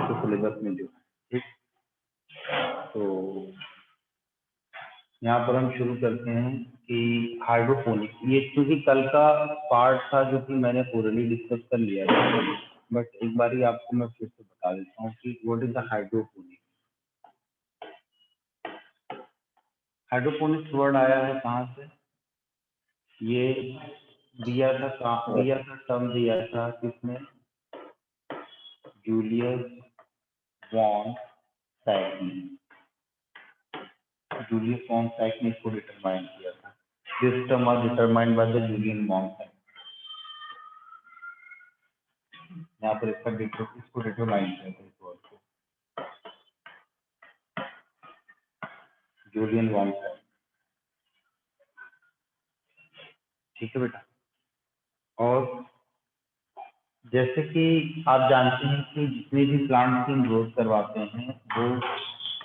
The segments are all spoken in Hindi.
आपके सिलेबस में जो है, ठीक। तो यहाँ पर हम शुरू करते हैं कि हाइड्रोपोनिक, ये क्योंकि कल का पार्ट था जो कि मैंने पूरी डिस्कस कर लिया था, बट एक बार ही आपको मैं फिर से बता देता हूँ कि what is the hydroponic. Hydroponics word आया है कहाँ से? ये दिया था टर्म दिया था किसने? जूलियस वॉन सैक ने। जूलियस वॉन सैक ने इसको डिटरमाइन किया था। This term was determined by the Julian von Sachs. यहाँ पर इसको डिटरमाइन किया था, इस वर्ड को, जूलियन वॉन सैक। ठीक है बेटा। और जैसे कि आप जानते हैं कि जितने भी प्लांट की ग्रोथ करवाते हैं वो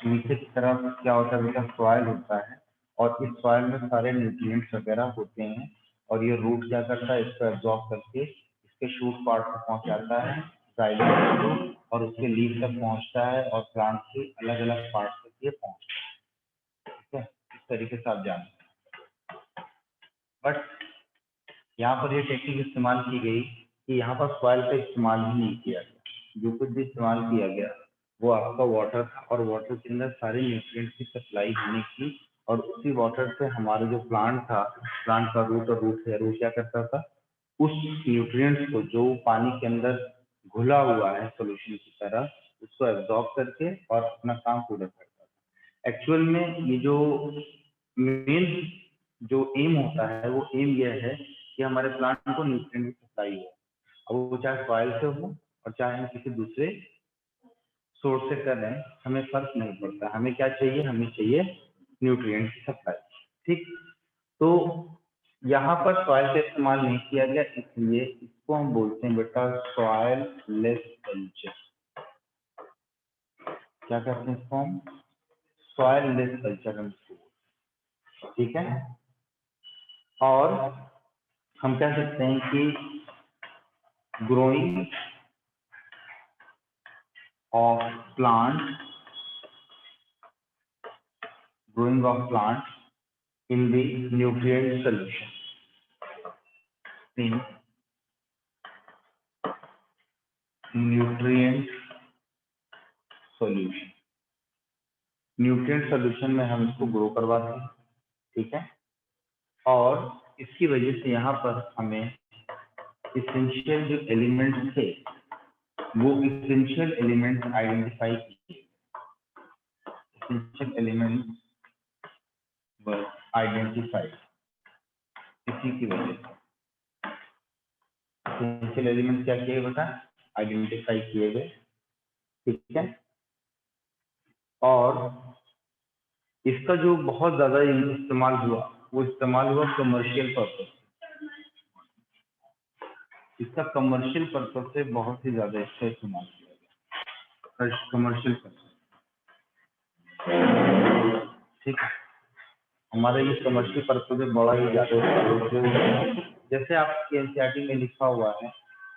नीचे की तरफ क्या होता है बेटा? सॉइल होता है, और इस सॉइल में सारे न्यूट्रिएंट्स वगैरह होते हैं, और ये रूट क्या करता है? इसको एब्जॉर्ब करके इसके शूट पार्ट तक पहुंचाता है, जाइलम को, और उसके लीफ तक पहुंचता है, और प्लांट के अलग अलग पार्ट तक ये पहुंचता है। ठीक है, इस तरीके से आप जानते हैं। बट यहाँ पर ये टेक्निक इस्तेमाल की गई कि यहाँ पर सॉइल का इस्तेमाल ही नहीं किया गया। जो कुछ भी इस्तेमाल किया गया वो आपका वाटर था, और वाटर के अंदर सारे न्यूट्रिएंट्स की सप्लाई होने की, और उसी वाटर से हमारा जो प्लांट था, प्लांट का रूट और रूट हेयर, वो क्या करता था? उस न्यूट्रिएंट्स को जो पानी के अंदर घुला हुआ है सोल्यूशन की तरह, उसको एब्जॉर्ब करके और अपना काम पूरा करता था। एक्चुअल में ये जो मेन जो एम होता है वो एम यह है कि हमारे प्लांट को न्यूट्रिएंट की सप्लाई हो, अब वो चाहे सॉइल से हो और चाहे हम किसी दूसरे सोर्स से कर रहे हैं, हमें फर्क नहीं पड़ता। हमें क्या चाहिए? हमें चाहिए न्यूट्रिएंट की सप्लाई। ठीक। तो यहाँ पर सॉइल का इस्तेमाल नहीं किया गया, इसलिए इसको हम बोलते हैं बेटा सॉइल लेस कल्चर। क्या कहते हैं इसको हम? सॉइल लेस कल्चर हम इसको। ठीक है। और हम कह सकते हैं कि growing of plant in the nutrient solution, in nutrient solution में हम इसको ग्रो करवाते हैं। ठीक है। और इसकी वजह से यहाँ पर हमें इसेंशियल जो एलिमेंट्स थे वो इसेंशियल एलिमेंट्स आइडेंटिफाई किए। इसेंशियल एलिमेंट्स वर आइडेंटिफाइड इसी की वजह से। इसेंशियल एलिमेंट्स क्या किए बेटा? आइडेंटिफाई किए गए। ठीक है। और इसका जो बहुत ज्यादा इस्तेमाल हुआ वो इस्तेमाल हुआ कमर्शियल पर्पस। इसका कमर्शियल पर्पस से बहुत ही ज्यादा इसका इस्तेमाल किया गया, कमर्शियल पर्पस। ठीक है। हमारा ये कमर्शियल पर्पस से बड़ा ही ज्यादा, जैसे आपके एनसीईआरटी में लिखा हुआ है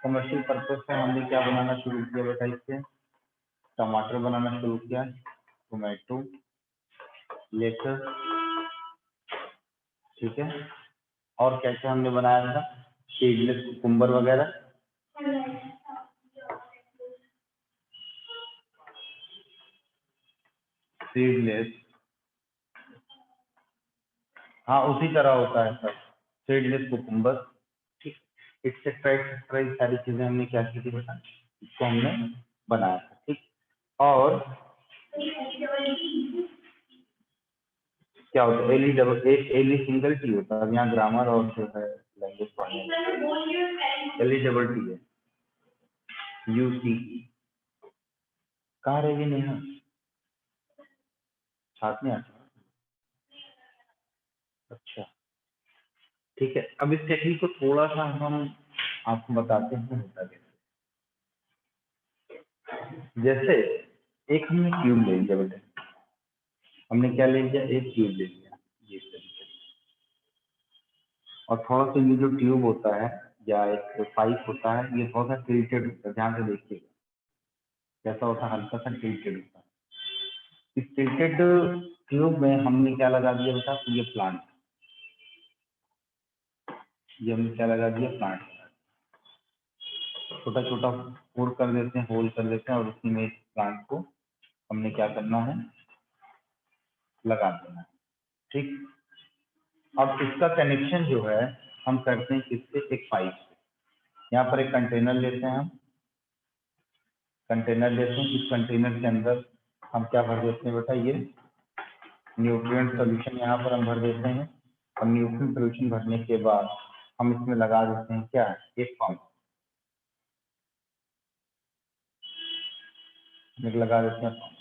कमर्शियल पर्पस से हमने क्या बनाना शुरू किया बेटा? इससे टमाटर बनाना शुरू किया, टोमेटो, लेटर। ठीक है। और क्या क्या हमने बनाया था? सीडलेस कुकुम्बर वगैरह। सीडलेस, हाँ उसी तरह होता है सर, सीडलेस कुकुम्बर। ठीक। एक्सेट्रा एक्सेट्रा ये सारी चीजें हमने क्या की थी बेटा? इसको हमने बनाया था। ठीक। और क्या होता है? एली डबल एली सिंगल टी होता है। अब यहाँ ग्रामर और जो है लैंग्वेज पढ़ने, एली डबल टी है, यूसी। कहाँ रहेगी नेहा? साथ में आता। अच्छा ठीक है। अब इस टेक्निक को थोड़ा सा हम आपको बताते हैं होता कैसे। जैसे एक हमने क्यूब ले लिया बेटा, हमने क्या ले लिया? एक क्यूब ले लिया ये तरीके से, और थोड़ा सा ये जो ट्यूब होता है या एक पाइप होता है ये थोड़ा सा टिल्टेड होता है, ध्यान से देखिएगा। कैसा होता है, हल्का सा टिल्टेड होता है। इस टिल्टेड ट्यूब में हमने क्या लगा दिया बेटा, ये प्लांट, ये हमने क्या लगा दिया, प्लांट। छोटा छोटा होल कर देते हैं, होल कर देते हैं और उसी में प्लांट को हमने क्या करना है, लगा देना है। ठीक, अब इसका कनेक्शन जो है हम करते हैं किससे, एक पाइप से। यहाँ पर एक कंटेनर लेते हैं हम, कंटेनर लेते हैं, इस कंटेनर के अंदर हम क्या भर देते हैं बेटा, ये न्यूट्रिएंट सोल्यूशन यहाँ पर हम भर देते हैं। और न्यूट्रिएंट सोल्यूशन भरने के बाद हम इसमें लगा देते हैं क्या, एक पंप लगा देते हैं पंप।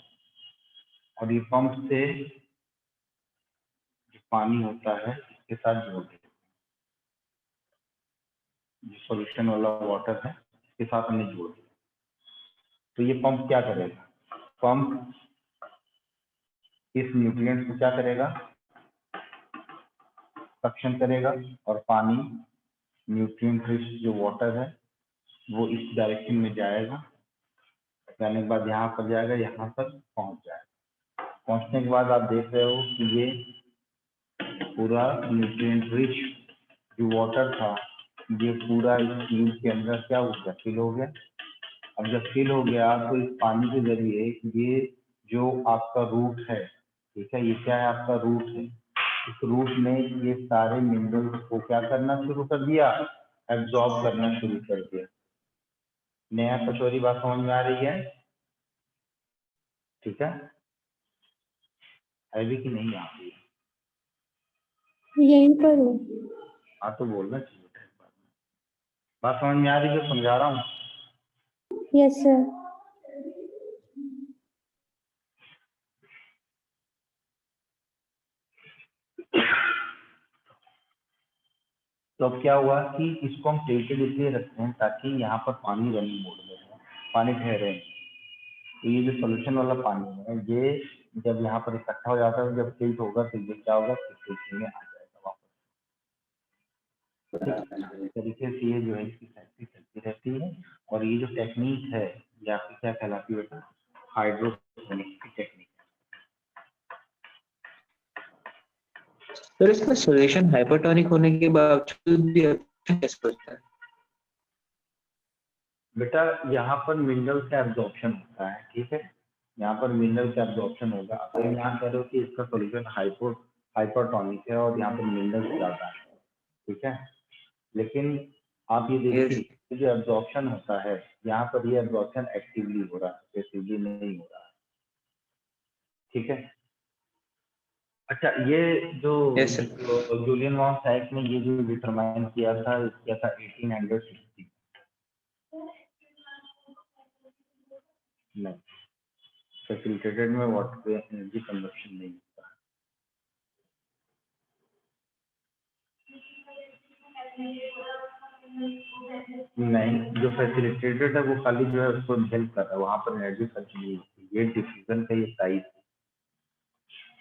और ये पंप से जो पानी होता है इसके साथ जोड़ देते हैं, जो सोल्यूशन वाला वाटर है इसके साथ हमने जोड़ दिया। तो ये पंप क्या करेगा, पंप इस न्यूट्रिएंट को क्या करेगा, सक्शन करेगा और पानी न्यूट्रिएंट रिच जो वाटर है वो इस डायरेक्शन में जाएगा। जाने के बाद यहाँ पर जाएगा, यहाँ पर पहुँच जाएगा। पहुँचने के बाद आप देख रहे हो कि ये पूरा न्यूट्रिएंट रिच जो वाटर था ये पूरा इस ट्यूब के अंदर क्या हो गया, फिल हो गया। अब जब फिल हो गया तो इस पानी के जरिए ये जो आपका रूट है, ठीक है, ये क्या है, आपका रूट है। इस रूट में ये सारे मिनरल्स को क्या करना शुरू कर दिया, एब्जॉर्ब करना शुरू कर दिया। नया कचौरी बात समझ में आ रही है, ठीक है भी कि नहीं आ रही है, यहीं पर है। हाँ तो बोलना चाहिए था, बात समझ में आ रही है जो समझा रहा हूँ। Yes sir. तो अब क्या हुआ कि इसको हम टिल्टेड इसलिए रखते हैं ताकि यहाँ पर पानी रनिंग मोड में है, पानी ठहरे। तो ये जो सोल्यूशन वाला पानी है ये जब यहाँ पर इकट्ठा हो जाता है, जब टिल्ट होगा तो ये क्या होगा, टिल्टिंग में आ जाएगा वापस। इस तरीके से ये जो है इसकी फैक्ट्री चलती रहती है। और ये जो टेक्निक है ये आपकी क्या कहलाती है बेटा, हाइड्रोपोनिक की टेक्निक। सर इसका सोल्यूशन हाइपोटोनिक होने के बावजूद भी अच्छा कैसे होता है? बेटा यहाँ पर मिनरल का एब्जॉर्प्शन होता है, ठीक है, यहाँ पर मिनरल का एब्जॉर्प्शन होगा। अगर यहाँ कह रहे हो कि इसका सोल्यूशन हाइपरटोनिक है और यहाँ पर मिनरल ज्यादा है, ठीक है, लेकिन आप ये देखिए जो एब्जॉर्प्शन होता है यहाँ पर ये एब्जॉर्प्शन एक्टिवली हो रहा है, पैसिवली नहीं हो रहा है, ठीक है। अच्छा, ये जो जूलियन वॉन साइक ने ये जो डिटरमाइन किया था 1860 में, फैसिलिटेटेड में वाटर एनर्जी कंजप्शन नहीं होता है। नहीं, जो फैसिलिटेटेड है वो खाली जो है उसको हेल्प कर रहा है, वहां पर एनर्जी खर्च नहीं होती। ये डिफ्यूजन का ये साइज है।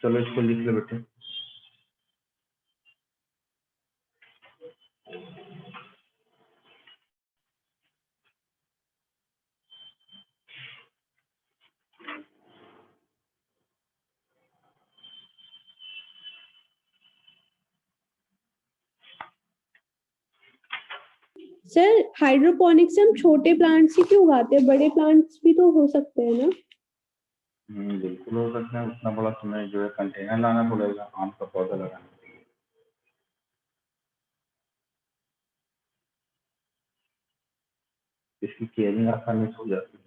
चलो इसको लिख लो बेटे। सर हाइड्रोपोनिक्स हम छोटे प्लांट्स ही क्यों उगाते हैं, बड़े प्लांट्स भी तो हो सकते हैं ना? बिल्कुल हो सकता है, उतना बड़ा तुम्हें जो है कंटेनर लाना पड़ेगा आम का पौधा लगाने के लिए। इसकी केयरिंग आसानी से हो जाती है।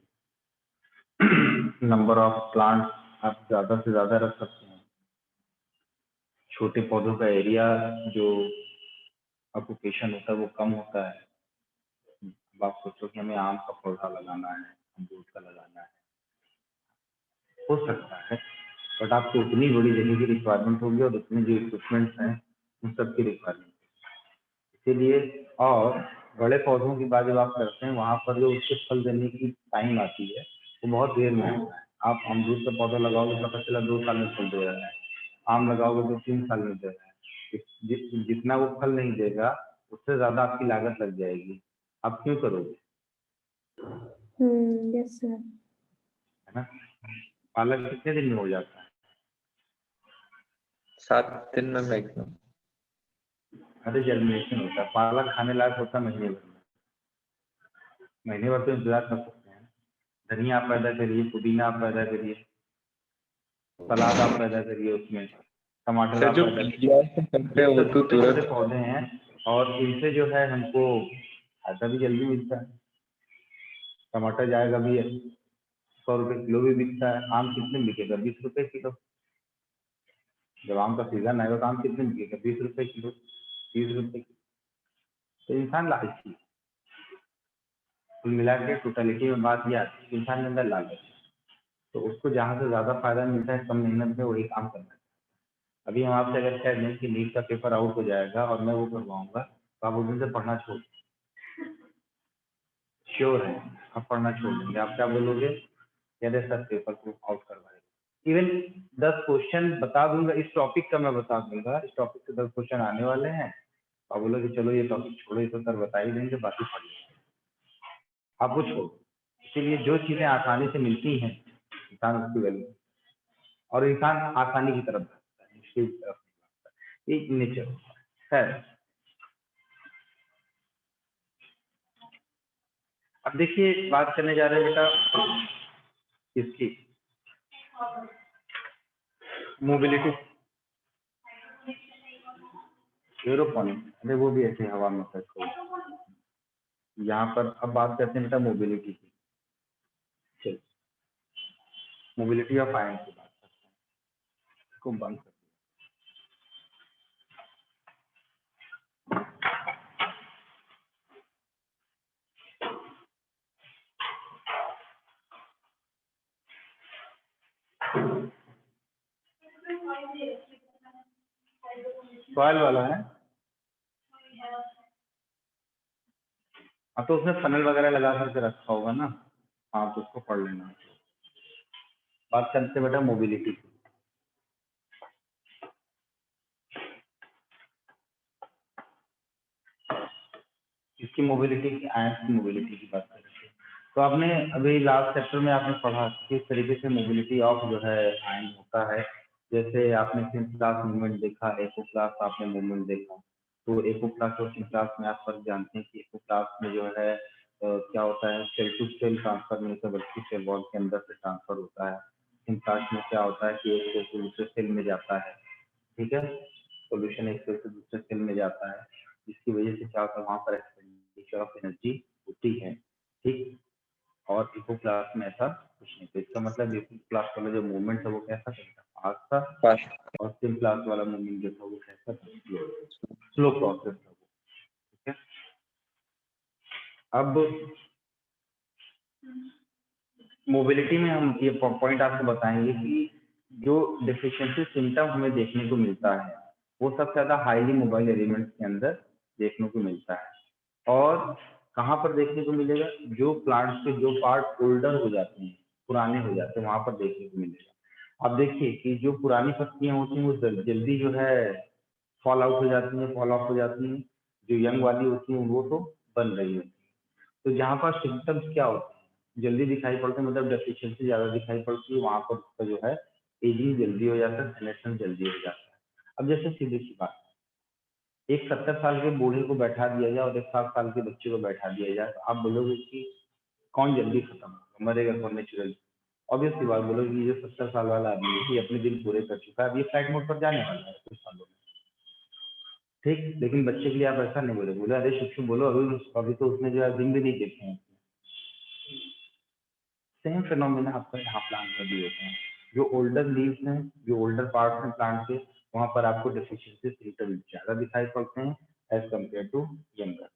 नंबर ऑफ प्लांट्स आप ज्यादा से ज्यादा रख सकते हैं। छोटे पौधों का एरिया जो ऑक्यूपेशन होता है वो कम होता है। अब आप सोचो कि हमें आम का पौधा लगाना है, अमरूद का लगाना है, हो सकता है, बट आपको उतनी बड़ी जगह की रिक्वायरमेंट होगी और उतने जो इक्विपमेंट्स हैं उन सब की रिक्वायरमेंट, इसीलिए। और बड़े पौधों की बात जब आप करते हैं वहां पर जो उसके फल देने की टाइम आती है वो बहुत देर में आता है। आप अमरूद का पौधा लगाओगे पता चला 2 साल में फल दे रहा है, आम लगाओगे तो 3 साल में दे रहा है। जितना वो फल नहीं देगा उससे ज्यादा आपकी लागत लग जाएगी, आप क्यों करोगे? Yes sir. ना। पालक कितने दिन में हो जाता है? 7 दिन में मैक्सिमम। अरे जर्मिनेशन होता है, पालक खाने लायक होता है महीने भर में। महीने भर तो इंतजार कर सकते हैं। धनिया आप पैदा करिए, पुदीना आप पैदा करिए, सलाद आप पैदा करिए, उसमें टमाटर सर आप जो पैदा करिए। प्लांट से करते ये हैं वो सब तो छोटे छोटे तुरंत। पौधे हैं और इनसे जो है हमको फायदा भी जल्दी मिलता है। टमाटर जाएगा भी 100 रुपये किलो भी बिकता है। आम कितने में बिकेगा? 20 रुपये किलो। जब आम का सीजन आएगा तो आम कितने में बिकेगा? 20 रुपये किलो, 30 रुपये किलो। तो इंसान लालची है। कुल मिला के टोटलिटी में बात यह आती है कि इंसान के अंदर लालच है, तो उसको जहाँ से ज्यादा फायदा मिलता है कम मेहनत में वही काम करना है। अभी हम आपसे अगर कह दें कि नीट का पेपर आउट हो जाएगा और मैं वो करवाऊंगा तो आप उस दिन से पढ़ना छोड़, श्योर है आप पढ़ना छोड़ देंगे। आप क्या बोलोगे? कह रहे सर पेपर को आउट करवाएगा। इवन 10 क्वेश्चन बता दूंगा, इस टॉपिक का मैं बता दूंगा, इस टॉपिक से 10 क्वेश्चन आने वाले हैं। आप बोलोगे चलो ये टॉपिक छोड़ो, ये तो सर बता ही देंगे, बाकी पढ़ लेंगे। आपको छोड़ो। इसीलिए जो चीजें आसानी से मिलती हैं इंसान उसकी वैल्यू, और इंसान आसानी की तरफ भागता है, मुश्किल की तरफ नहीं भागता। ये नेचर होता है। अब देखिए बात करने जा रहे हैं बेटा इसकी मोबिलिटी, एरोपोनिक। अरे वो भी ऐसे हवा में करते हैं। यहाँ पर अब बात करते हैं बेटा मोबिलिटी की। चलिए मोबिलिटी ऑफ आयन की बात करते हैं। इसको बंद कर सॉइल वाला है। हाँ तो उसमें फनल वगैरह लगा करके रखा होगा ना। हाँ तो उसको पढ़ लेना। बात करते हैं बेटा मोबिलिटी की। इसकी मोबिलिटी की, आयन की मोबिलिटी की बात कर रहे थे। तो आपने अभी लास्ट चैप्टर में आपने पढ़ा किस तरीके से मोबिलिटी ऑफ जो है आयन होता है। जैसे आपने सिंथ क्लास मूवमेंट देखा, एको क्लास आपने मूवमेंट देखा। तो एको क्लास और सिंथ क्लास में आप फर्क जानते हैं कि एको क्लास में जो है क्या होता है, सेल टू सेल ट्रांसफर नहीं होता बल्कि सेल वॉल के अंदर से ट्रांसफर होता है। सिंथ क्लास में क्या होता है कि एक सेल से दूसरे सेल में जाता है, ठीक है, सोल्यूशन एक सेल से दूसरे सेल में जाता है, जिसकी वजह से क्या होता है वहां पर एक्सपेंडिचर ऑफ एनर्जी होती है, ठीक। और इको क्लास में ऐसा कुछ नहीं। तो इसका मतलब इको क्लास वाला जो मूवमेंट है वो कैसा करता है, फास्ट था, फास्ट। और सिम क्लास वाला मूवमेंट जो था वो कैसा था, स्लो प्रोसेस था वो, ठीक है। अब मोबिलिटी में हम ये पॉइंट आपको बताएंगे कि जो डिफिशियंसी सिम्टम हमें देखने को मिलता है वो सबसे ज्यादा हाईली मोबाइल एलिमेंट्स के अंदर देखने को मिलता है। और कहाँ पर देखने को मिलेगा? जो प्लांट्स के जो पार्ट ओल्डर हो जाते हैं, पुराने हो जाते हैं, वहां पर देखने को मिलेगा। अब देखिए कि जो पुरानी पत्तियां होती हैं वो जल्दी जो है फॉल आउट हो जाती हैं, फॉल ऑफ हो जाती हैं। जो यंग वाली होती हैं वो तो बन रही होती है। तो जहाँ पर सिम्टम्स क्या होते हैं, जल्दी दिखाई पड़ते हैं, मतलब डेफिशिएंसी ज्यादा दिखाई पड़ती है, वहां पर उसका जो है एजिंग जल्दी हो जाता है, सेनेशन जल्दी हो जाता है। अब जैसे सीधी सी बात, एक 70 साल के बूढ़े को बैठा दिया जाए और एक 7 साल के बच्चे को बैठा दिया जाए तो आप बोलोगे कि कौन जल्दी खत्म होगा, मरेगा कौन नेचुरली? ऑब्वियसली बात बोलोगे कि जो 70 साल वाला आदमी है ये अपने दिन पूरे कर चुका है, अब ये फ्लाइट मोड पर जाने वाला है कुछ सालों में, ठीक। लेकिन बच्चे के लिए आप ऐसा नहीं बोले, बोले अरे शिक्षु बोलो, अभी तो उसने जो है दिन भी नहीं देखे हैं। सेम फिनोमिना आपका यहाँ प्लांट में भी होते हैं। जो ओल्डर लीव्स हैं, जो ओल्डर पार्ट्स हैं प्लांट के, वहां पर आपको डेफिशिएंसी सिम्टम ज्यादा दिखाई पड़ते हैं एज कम्पेयर टू यंगर।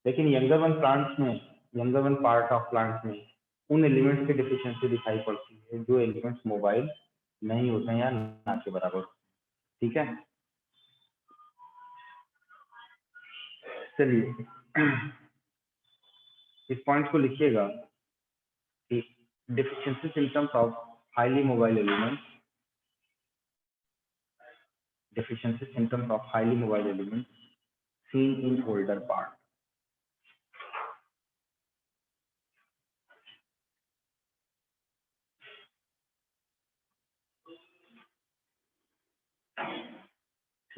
लेकिन यंगर वन प्लांट्स में, younger one part of plants में उन एलिमेंट्स की डेफिशिएंसी दिखाई पड़ती है जो एलिमेंट्स मोबाइल नहीं होते हैं या ना के बराबर, ठीक है। चलिए इस पॉइंट को लिखिएगा कि deficiency symptoms of highly mobile elements, deficiency symptoms of highly mobile elements seen in older part.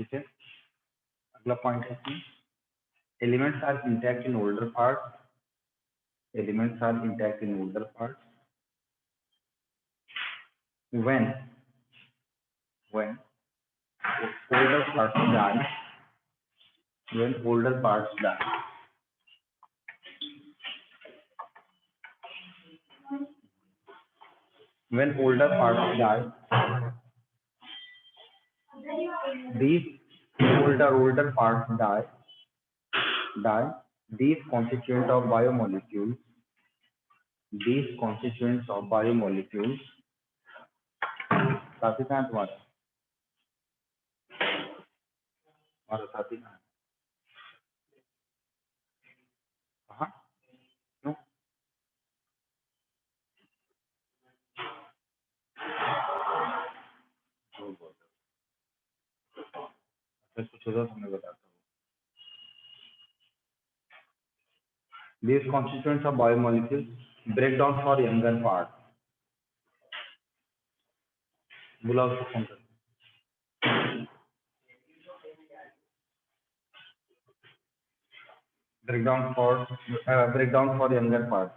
ठीक है, अगला पॉइंट है कि elements are intact in older part, elements are intact in older part when older parts die, when older parts die, when older parts die, these older parts die, these constituents of biomolecules, साथी कहाँ है तुम्हारा साथी कहाँ है, कहाँ, क्यों, कुछ होगा तो मैं बताता हूँ। These constituents of biomolecules break down for younger part. बुलाओ उसको फोन कर। Break down for younger part.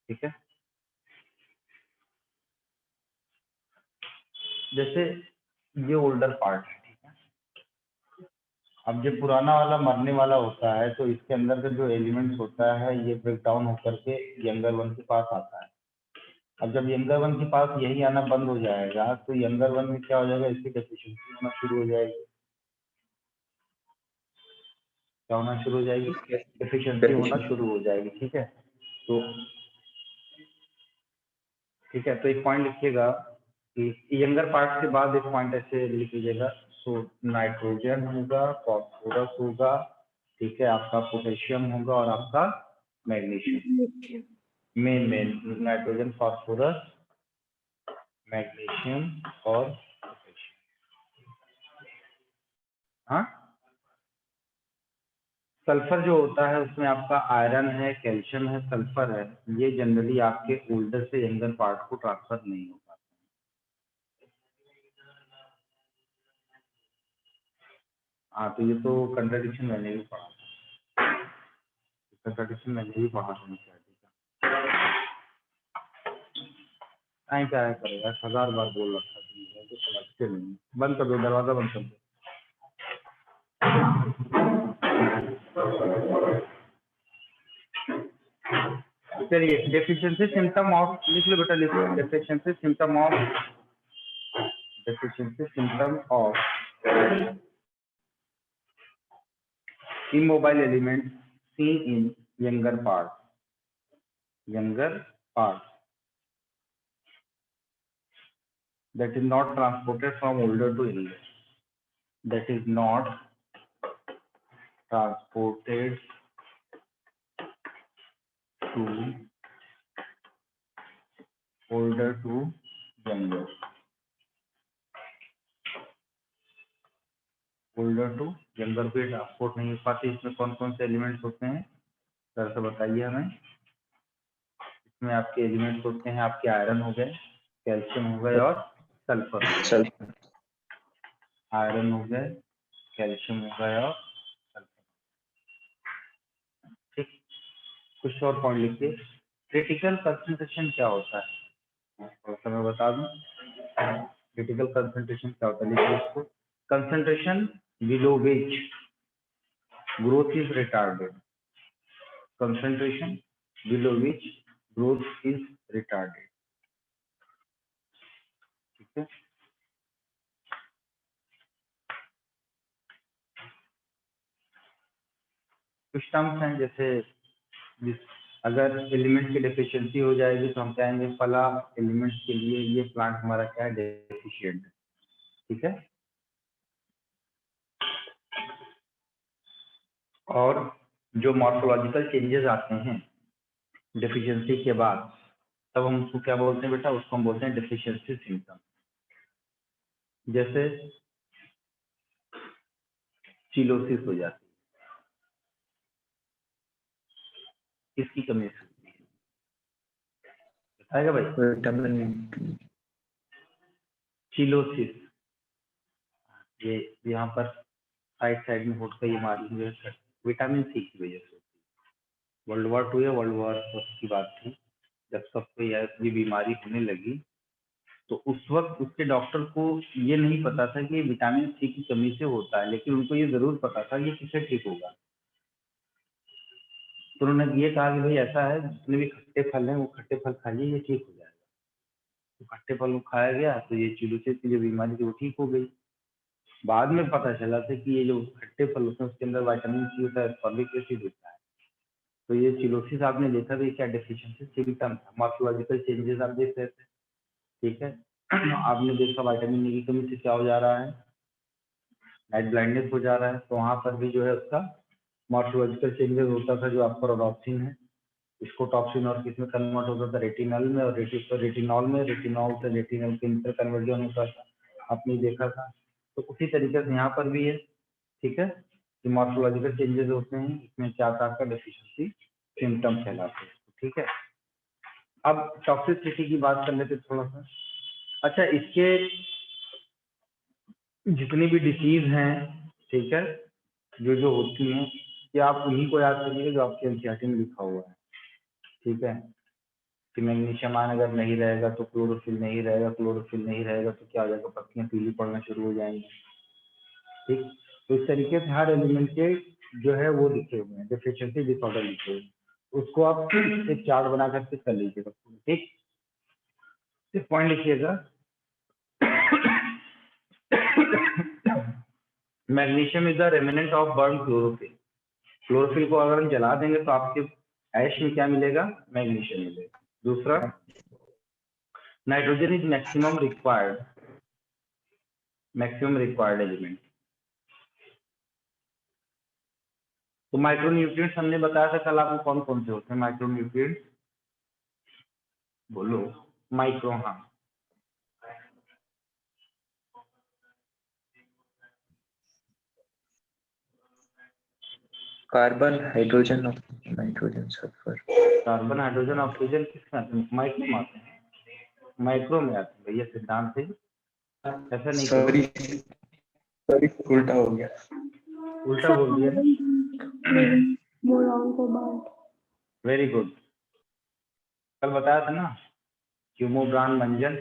ठीक है, जैसे ये ओल्डर पार्ट है, ठीक है। अब जब पुराना वाला मरने वाला होता है तो इसके अंदर का जो एलिमेंट्स होता है ये ब्रेक डाउन होकर के यंगर वन के पास आता है। अब जब यंगर वन के पास यही आना बंद हो जाएगा तो यंगर वन में क्या हो जाएगा, इसकी डेफिशिएंसी होना शुरू हो जाएगी। क्या होना शुरू हो जाएगी, डेफिशिएंसी होना शुरू हो जाएगी। ठीक है, तो एक पॉइंट लिखिएगा कि यंगर पार्ट के बाद एक पॉइंट ऐसे लिख लीजिएगा। तो नाइट्रोजन होगा, फॉस्फोरस होगा, ठीक है, आपका पोटेशियम होगा और आपका magnesium, main nitrogen, phosphorus, magnesium और पोटेशियम। हाँ, सल्फर जो होता है उसमें आपका आयरन है, कैल्शियम है, सल्फर है, ये जनरली आपके ओल्डर से यंगर पार्ट को ट्रांसफर नहीं हो पाता। हाँ, तो ये तो कंट्राडिक्शन मैंने भी पढ़ा था, कंट्राडिक्शन मैंने भी पढ़ा था। टाइम क्या है करेगा, 1000 बार बोल रखा है तो समझते नहीं। बंद कर दो, दरवाजा बंद कर दो। चलिए, डेफिशिएंसी सिम्टम ऑफ, लिख लो बेटा, लिख लो। Deficiency symptom of immobile element seen in younger part that is not transported from older to younger, that is not transported to older to younger, older to younger पे ट्रांसपोर्ट नहीं हो पाती। इसमें कौन कौन से एलिमेंट्स होते हैं सर से बताइए हमें। इसमें आपके एलिमेंट्स होते हैं, आपके आयरन हो गए, कैल्शियम हो गए और सल्फर। आयरन हो गए, कैल्शियम हो गए और सल्फर। ठीक, कुछ और पॉइंट लिखिए। क्रिटिकल कंसंट्रेशन क्या होता है, थोड़ा सा मैं बता दूं। क्रिटिकल कंसंट्रेशन क्या होता है, लिखिए इसको। Concentration below which growth is retarded, concentration below which growth is retarded। ठीक है, कुछ टर्म्स हैं, जैसे अगर एलिमेंट की डेफिशिएंसी हो जाएगी तो हम कहेंगे फला एलिमेंट्स के लिए ये प्लांट हमारा क्या है, डेफिशिएंट। ठीक है, और जो मॉर्फोलॉजिकल चेंजेस आते हैं डेफिशिएंसी के बाद, तब हम उसको क्या बोलते हैं बेटा, उसको हम बोलते हैं डेफिशिएंसी सिम्टम। जैसे चिलोसिस हो जाती है, किसकी कमी से होती है, बताएगा भाई। विटामिन, चिलोसिस, ये यहाँ पर साइड में होठ का ये मार्जिन जो है विटामिन सी की वजह से होती है। वर्ल्ड वॉर 2 या वर्ल्ड वॉर फर्स्ट की बात थी, जब सबको ये बीमारी होने लगी तो उस वक्त उसके डॉक्टर को ये नहीं पता था कि विटामिन सी की कमी से होता है, लेकिन उनको ये जरूर पता था कि किससे ठीक होगा। तो उन्होंने ये कहा कि भाई ऐसा है, जितने भी खट्टे फल हैं वो खट्टे फल खाइए, ये ठीक हो जाएगा। तो खट्टे फल को खाया गया तो ये चिलोसिस की जो बीमारी थी वो ठीक हो गई। बाद में पता चला था कि ये जो खट्टे फल होते हैं उसके अंदर विटामिन सी होता है, फॉलिक एसिड होता है। तो ये चिलोसिस आपने देखा था, क्या डेफिशिएंसी सिम्टम था, मॉर्फोलॉजिकल चेंजेस आप देख रहे थे, ठीक है। आपने देखा विटामिन ए की कमी से क्या हो जा रहा है, नाइट ब्लाइंडनेस हो जा रहा है। तो वहां पर भी जो है उसका मॉर्फोलॉजिकल चेंजेस होता था, जो आपका रोडॉप्सिन है, इसको टॉक्सिन और किस में कन्वर्ट होता था, रेटिनल में, और रेटिनॉल में, रेटिनॉल से रेटिनल के अंदर कन्वर्जन होता था, आपने देखा था। तो उसी तरीके से यहाँ पर भी है, ठीक है, कि मॉर्फोलॉजिकल चेंजेस होते हैं, इसमें 4 टाइप का डेफिशिएंसी सिम्टम कहलाते हैं, ठीक है। अब टॉक्सिसिटी की बात कर लेते थोड़ा सा। अच्छा, इसके जितनी भी डिसीज हैं, ठीक है, जो जो होती हैं, कि आप उन्हीं को याद करिएगा जो आपके एनसीईआरटी में लिखा हुआ है, ठीक है। कि मैग्नीशियम आयन अगर नहीं रहेगा तो क्लोरोफिल नहीं रहेगा, क्लोरोफिल नहीं रहेगा तो क्या हो जाएगा, पत्तियां पीली पड़ना शुरू हो जाएंगी, ठीक। तो इस तरीके से हर एलिमेंट के जो है वो लिखे हुए हैं, डेफिशिएंसी डिसऑर्डर लिखे हुए हैं, उसको आप एक चार्ट बना करके कर लीजिएगा, ठीक। इस पॉइंट लिखिएगा, magnesium is the remnant of burn chlorophyll. Chlorophyll को अगर हम जला देंगे तो आपके ऐश में क्या मिलेगा, मैग्नीशियम मिलेगा। दूसरा, nitrogen is maximum required element. तो माइक्रोन्यूट्रिएंट्स हमने बताया था कल आपको कौन कौन से होते हैं माइक्रोन्यूट्रिएंट्स, बोलो। माइक्रो, हाँ, carbon, hydrogen, nitrogen, sulphur. Carbon, hydrogen, oxygen किसमें आते हैं, माइक्रो में आते हैं, माइक्रो में आते हैं भैया, सिद्धांत से ऐसा नहीं सॉरी करो। सॉरी, उल्टा हो गया। उल्टा बोल दिया ना, बोरॉन कोबाल्ट। Very good. कल बताया था ना, क्यूमोब्रान मंजन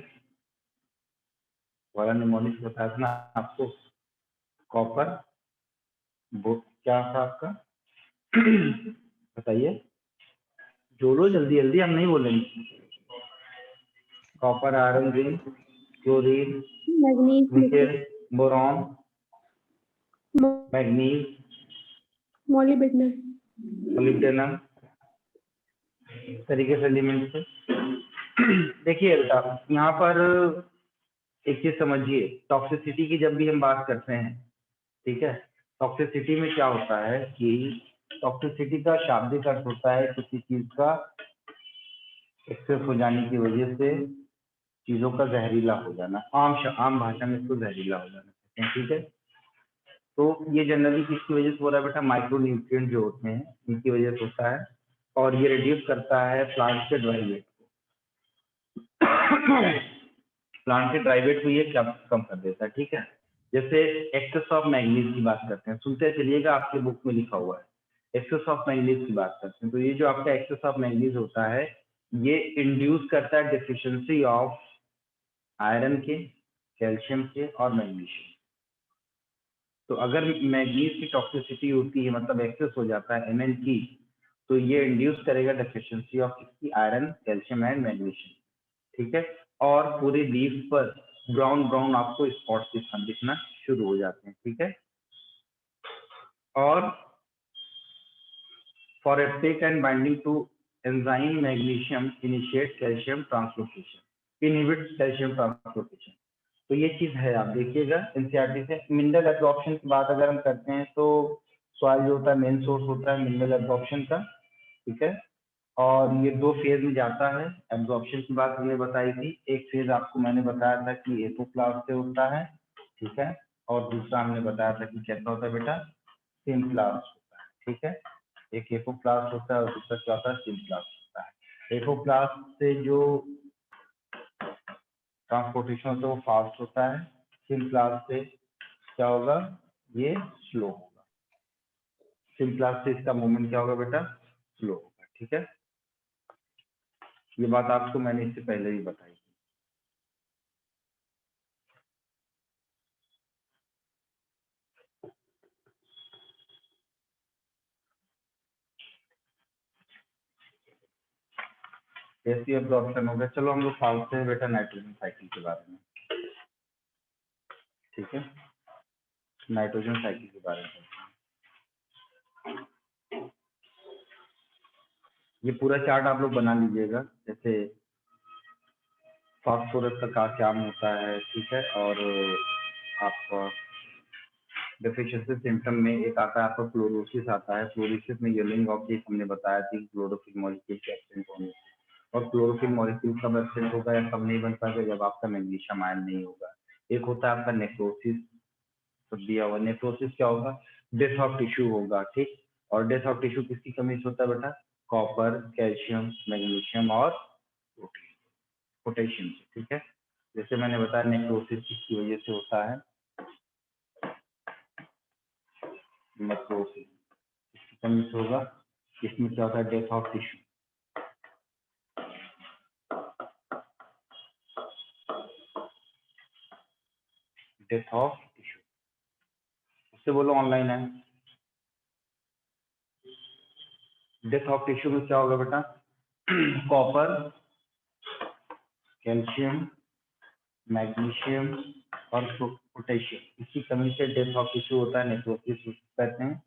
वाला निमोनिक बताया था ना आपको। कॉपर, वो क्या था आपका, बताइए, जोड़ो जल्दी जल्दी, हम नहीं बोलेंगे। Copper, iron, zinc, chlorine, manganese, nickel, boron, manganese, molybdenum. Molybdenum, इस तरीके से एलिमेंट्स है। देखिए बेटा, यहाँ पर एक चीज समझिए, टॉक्सिसिटी की जब भी हम बात करते हैं, ठीक है, टॉक्सिसिटी में क्या होता है कि टॉक्सिसिटी का शाब्दिक अर्थ होता है किसी चीज का एक्सेस हो जाने की वजह से चीजों का जहरीला हो जाना, आम भाषा में इसको जहरीला हो जाना कहते हैं, ठीक है। तो ये जनरली किसकी वजह से हो रहा है बेटा, माइक्रो न्यूट्रिएंट जो होते हैं इनकी वजह से होता है, और ये रिड्यूस करता है प्लांट के ड्राई वेट को। प्लांट के ड्राई वेट को ये कम कर देता है, ठीक है। जैसे एक्सेस ऑफ मैग्नीज की बात करते हैं, सुनते चलिएगा, आपके बुक में लिखा हुआ है, एक्सेस ऑफ मैग्नीज की बात करते हैं। तो ये जो आपका एक्सेस ऑफ मैग्नीज होता है, ये इंड्यूस करता है डिफिशियंसी ऑफ आयरन के, कैल्शियम के और मैग्नीशियम। तो अगर मैग्नीज की टॉक्सिसिटी होती है, मतलब एक्सेस हो जाता है Mn की, तो ये इंड्यूस करेगा डेफिशिएंसी ऑफ इसकी आयरन, कैल्शियम एंड मैग्नीशियम, ठीक है। और पूरी लीफ पर ब्राउन ब्राउन आपको स्पॉट्स दिखना शुरू हो जाते हैं, ठीक है। और for uptake and binding to enzyme, magnesium initiate calcium translocation, inhibit calcium translocation. तो ये चीज है, आप देखिएगा एनसीईआरटी से। मिनरल एब्जॉर्प्शन की बात अगर हम करते हैं तो सॉइल जो होता है मेन सोर्स होता है मिनरल एब्जॉर्प्शन का, ठीक है। और ये 2 फेज में जाता है, एब्जॉर्प्शन की बात हमने बताई थी। एक फेज आपको मैंने बताया था कि एपोप्लास्ट से होता है, ठीक है, और दूसरा हमने बताया था कि कैसा होता है बेटा, सिम्प्लास्ट होता है, ठीक है। एक एपोप्लास्ट होता है और दूसरा क्या होता है, सिम्प्लास्ट होता है। एपोप्लास्ट से जो ट्रांसपोर्टेशन होता है वो फास्ट होता है, सिम्प्लास्ट से क्या होगा, ये स्लो होगा। सिम्प्लास्ट से इसका मूवमेंट क्या होगा बेटा, स्लो होगा। ठीक है, ये बात आपको मैंने इससे पहले ही बताई थी। ऐसी एब्जॉर्प्शन हो गया। चलो हम लोग फास्ट हैं बेटा नाइट्रोजन साइकिल के बारे में। ठीक है, नाइट्रोजन साइकिल के बारे में। ये पूरा चार्ट आप लोग बना लीजिएगा, जैसे फास्फोरस का काम होता है। ठीक है, और आपका डेफिशिएंसी सिम्टम में एक आता है आपका फ्लोरोसिस आता है। फ्लोरोसिस में येलोइंग ऑफ द हमने बताया थी क्लोरोफिल मॉलिक्यूल के एब्सेंट होने से। और क्लोरोफिल मॉलिक्यूल कब एब्सेंट होगा या कब नहीं बन पाएगा, जब आपका मैग्नीशियम आयन नहीं होगा। एक होता है आपका नेक्रोसिस, तो दिया हुआ नेक्रोसिस क्या होगा, डेथ ऑफ टिश्यू होगा। ठीक, और डेथ ऑफ टिश्यू किसकी कमी से होता है बेटा, कॉपर, कैल्शियम, मैग्नीशियम और पोटेशियम से। ठीक है, जैसे मैंने बताया नेक्रोसिस किसकी वजह से होता है, नेक्रोसिस किसकी कमी से होगा, इसमें क्या होता है, death of tissue. Death of tissue, उससे बोलो ऑनलाइन है। डेथ ऑफ टिश्यू में क्या होगा बेटा, कॉपर, कैल्शियम, मैग्नीशियम और पोटेशियम, इसकी कमी से डेथ ऑफ टिश्यू होता है, नेक्रोसिस कहते हैं।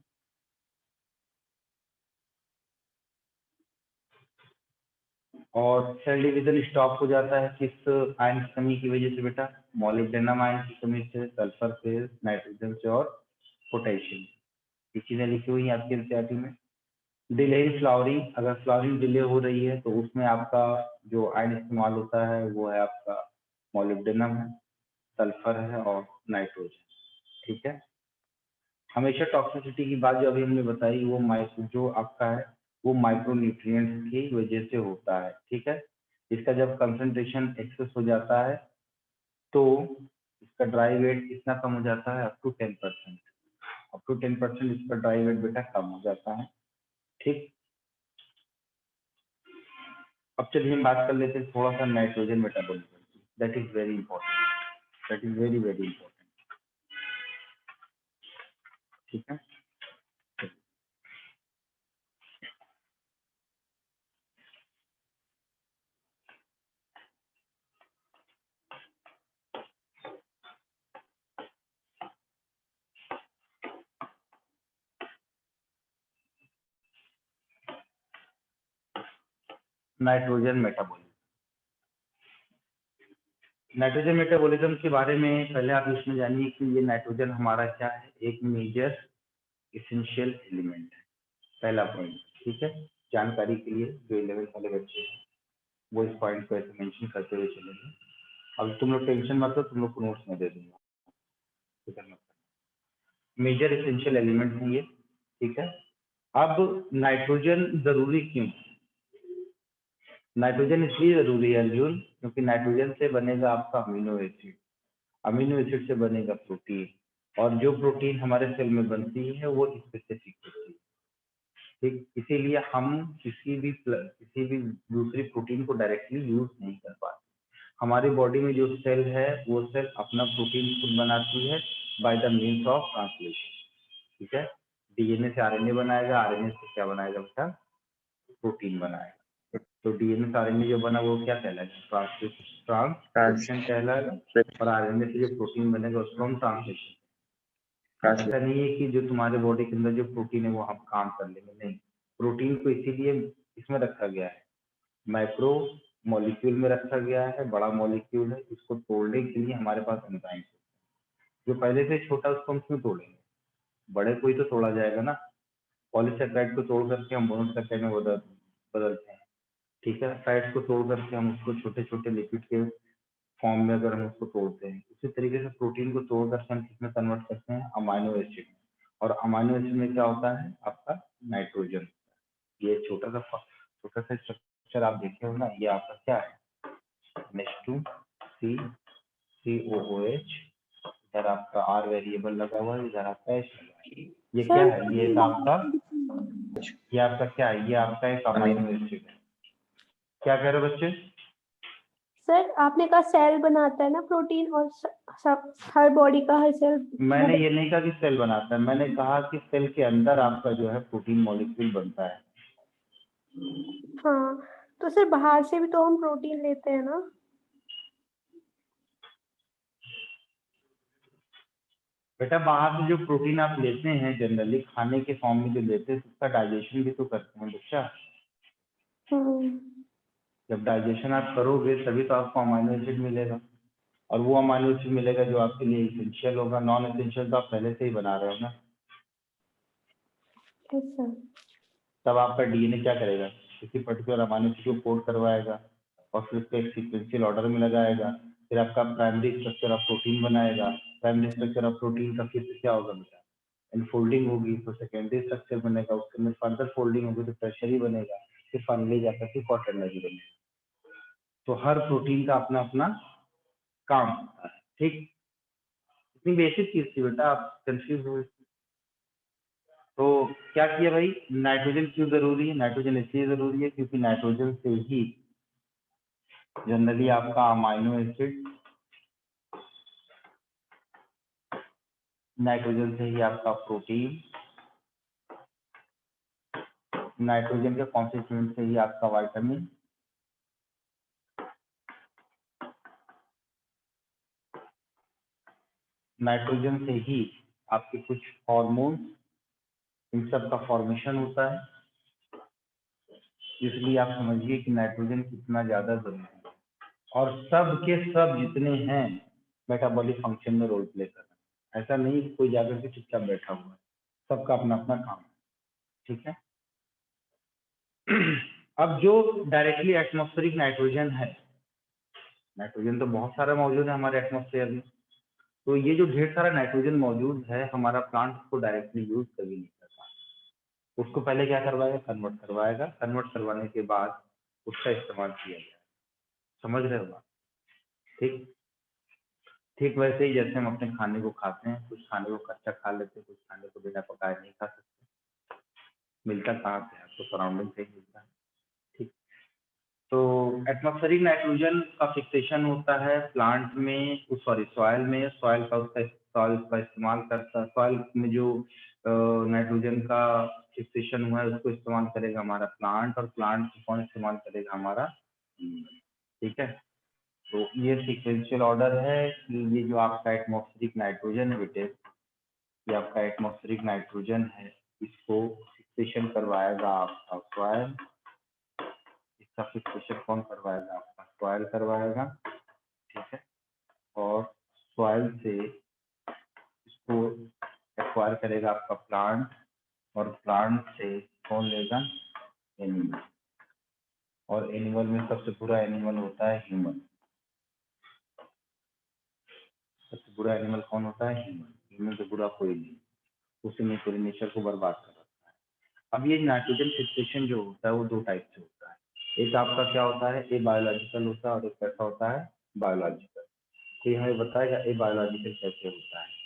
और सेल डिवीजन स्टॉप हो जाता है किस आयन की कमी की वजह से बेटा, मॉलिब्डेनम आयन की कमी से, सल्फर से, नाइट्रोजन से और पोटेशियम। ये चीजें लिखी हुई है आपके एनसीईआरटी में। डिले इन फ्लावरिंग, अगर फ्लावरिंग डिले हो रही है तो उसमें आपका जो आयन इस्तेमाल होता है वो है आपका मॉलिब्डेनम है, सल्फर है और नाइट्रोजन। ठीक है, हमेशा टॉक्सिसिटी की बात जो अभी हमने बताई वो जो आपका है वो माइक्रोन्यूट्रिएंट्स की वजह से होता है। ठीक है, इसका जब कंसंट्रेशन एक्सेस हो जाता है तो इसका ड्राई वेट कितना कम हो जाता है, अप टू 10%। अप टू 10% इसका ड्राई वेट बेटा कम हो जाता है। ठीक, अब चलिए हम बात कर लेते हैं थोड़ा सा nitrogen metabolism. That is very important, that is very very important. ठीक है, नाइट्रोजन मेटाबॉलिज्म। नाइट्रोजन मेटाबॉलिज्म के बारे में पहले आप इसमें जानिए कि ये नाइट्रोजन हमारा क्या है, एक मेजर इसेंशियल एलिमेंट है, पहला पॉइंट। ठीक है, जानकारी के लिए जो 11 वाले बच्चे हैं वो इस पॉइंट को ऐसे मेंशन करते हुए चलेंगे। अब तुम लोग टेंशन मत लो, तुम लोग को नोट्स में दे दूंगा, फिक्र मत करो। मेजर इसेंशियल एलिमेंट है ये। ठीक है, अब नाइट्रोजन जरूरी क्यों, नाइट्रोजन इसलिए जरूरी है अर्जुन क्योंकि नाइट्रोजन से बनेगा आपका अमीनो एसिड, अमीनो एसिड से बनेगा प्रोटीन, और जो प्रोटीन हमारे सेल में बनती है वो स्पेसिफिक होती है। ठीक, इसीलिए हम किसी भी दूसरी प्रोटीन को डायरेक्टली यूज नहीं कर पाते। हमारी बॉडी में जो सेल है वो सेल अपना प्रोटीन खुद बनाती है by the means of translation. ठीक है, डीएनए से आरएनए बनाएगा, आरएनए से क्या बनाएगा बेटा, प्रोटीन बनाएगा। तो डीएनए से आरएनए जो बना वो क्या कहलाएगा, ट्रांसक्रिप्शन कहलाएगा, और आरएनए से जो प्रोटीन बनेगा उसको हम ट्रांसलेशन। ऐसा नहीं है कि जो तुम्हारे बॉडी के अंदर जो प्रोटीन है वो हम काम कर लेंगे, नहीं। प्रोटीन को इसीलिए इसमें रखा गया है, माइक्रो मॉलिक्यूल में रखा गया है, बड़ा मॉलिक्यूल है, इसको तोड़ने के लिए हमारे पास एंजाइम। जो पहले से छोटा उसको हम क्यों तोड़ेंगे, बड़े को ही तो तोड़ा जाएगा ना। पॉलीसेकेराइड को तोड़ करके हम मोनोसेकेराइड में बदलते हैं। ठीक है, फैट्स को तोड़ करके हम उसको छोटे छोटे लिपिड के फॉर्म में अगर हम उसको तोड़ते हैं, उसी तरीके से प्रोटीन को तोड़ करके हम किसमें कन्वर्ट करते हैं, अमाइनो एसिड में। और अमाइनो एसिड में क्या होता है आपका, नाइट्रोजन। ये छोटा सा स्ट्रक्चर आप देखे हो ना, ये आपका क्या है, NH2 COOH, इधर आपका R वेरिएबल लगा हुआ है, इधर आपका H लगा है। ये सर, क्या है? ये आपका क्या है? ये आपका एक अमीनो एसिड है। क्या कह रहे हो बच्चे? सर आपने कहा सेल बनाता है ना प्रोटीन, और सब हर बॉडी का हर सेल। मैंने ये नहीं कहा कि सेल बनाता है, मैंने कहा कि सेल के अंदर आपका जो है प्रोटीन मॉलिक्यूल बनता है। हाँ, तो सर बाहर से भी तो हम प्रोटीन लेते हैं ना। बेटा बाहर से जो प्रोटीन आप लेते हैं जनरली खाने के फॉर्म में जो लेते हैं, उसका डाइजेशन भी तो करते हैं बच्चा। जब डाइजेशन आप करोगे तभी तो आपको अमाइनो एसिड मिलेगा, और वो अमाइनो एसिड मिलेगा जो आपके लिए एसेंशियल होगा। नॉन एसेंशियल तो आप पहले से ही बना रहे हो ना। सर तब आपका डीएनए क्या करेगा? किसी पर्टिकुलर अमाइनो एसिड को कोड करवाएगा और फिर उसको एक सीक्वेंशियल ऑर्डर में लगाएगा। फिर आपका प्राइमरी स्ट्रक्चर ऑफ प्रोटीन बनाएगा। प्राइमरी स्ट्रक्चर ऑफ प्रोटीन का फिर क्या होगा बेटा? इनफोल्डिंग होगी तो सेकेंडरी स्ट्रक्चर बनेगा, उसके में फर्दर फोल्डिंग होगी तो टर्शियरी बनेगा, फिर फाइनली जाकर के क्वाटरनरी बनेगा। तो हर प्रोटीन का अपना अपना काम होता है। ठीक, इतनी बेसिक चीज थी बेटा, आप कंफ्यूज हुए। तो क्या किया भाई? नाइट्रोजन क्यों जरूरी है? नाइट्रोजन इसलिए जरूरी है क्योंकि नाइट्रोजन से ही जनरली आपका अमाइनो एसिड, नाइट्रोजन से ही आपका प्रोटीन, नाइट्रोजन के कॉन्स्टिट्यूएंट से ही आपका विटामिन, नाइट्रोजन से ही आपके कुछ हार्मोन, इन सब का फॉर्मेशन होता है। इसलिए आप समझिए कि नाइट्रोजन कितना ज्यादा जरूरी है। और सब के सब जितने हैं मेटाबॉलिक फंक्शन में रोल प्ले कर रहे हैं। ऐसा नहीं कि कोई जाकर के चुपचाप बैठा हुआ है, सबका अपना अपना काम है। ठीक है। अब जो डायरेक्टली एटमॉस्फेरिक नाइट्रोजन है, नाइट्रोजन तो बहुत सारा मौजूद है हमारे एटमॉस्फेयर में, तो ये जो ढेर सारा नाइट्रोजन मौजूद है, हमारा प्लांट उसको डायरेक्टली यूज कभी नहीं करता। उसको पहले क्या करवाएगा? कन्वर्ट करवाएगा। कन्वर्ट करवाने के बाद उसका इस्तेमाल किया जाएगा। समझ रहे हो बात? ठीक, ठीक वैसे ही जैसे हम अपने खाने को खाते हैं, कुछ खाने को कच्चा खा लेते हैं, कुछ खाने को बिना पकाए नहीं खा सकते। मिलता कहाँ से है? आपको सराउंडिंग से ही मिलता है। ठीक, तो एटमॉस्फेरिक नाइट्रोजन का फिक्सेशन होता है प्लांट में, सॉरी सॉइल में। सॉइल का इस्तेमाल करता है। सॉइल में जो नाइट्रोजन का फिक्सेशन हुआ है उसको इस्तेमाल करेगा हमारा प्लांट, और प्लांट को कौन इस्तेमाल करेगा? हमारा। ठीक है। तो ये सीक्वेंशियल ऑर्डर है कि ये जो आपका एटमॉस्फेरिक नाइट्रोजन है बेटे, ये आपका एटमॉस्फेरिक नाइट्रोजन है, इसको फिक्सेशन करवाएगा आपका सॉइल। इसका फिक्सेशन कौन करवाएगा? आपका सॉइल करवाएगा। ठीक है। और सॉइल से इसको एक्वायर करेगा आपका प्लांट, और प्लांट से कौन लेगा? एनिमल। और एनिमल में सबसे बुरा एनिमल होता है ह्यूमन। सबसे बुरा एनिमल कौन होता है? ह्यूमन। ह्यूमन से बुरा कोई नहीं, उसने पूरे नेचर को बर्बाद कर रखा है। अब ये नाइट्रोजन फिक्सेशन जो होता है वो दो टाइप से होता है। एक आपका क्या होता है? ए बायोलॉजिकल होता है, और एक कैसा होता है? बायोलॉजिकल। तो ये हमें बताएगा ए बायोलॉजिकल कैसे होता है।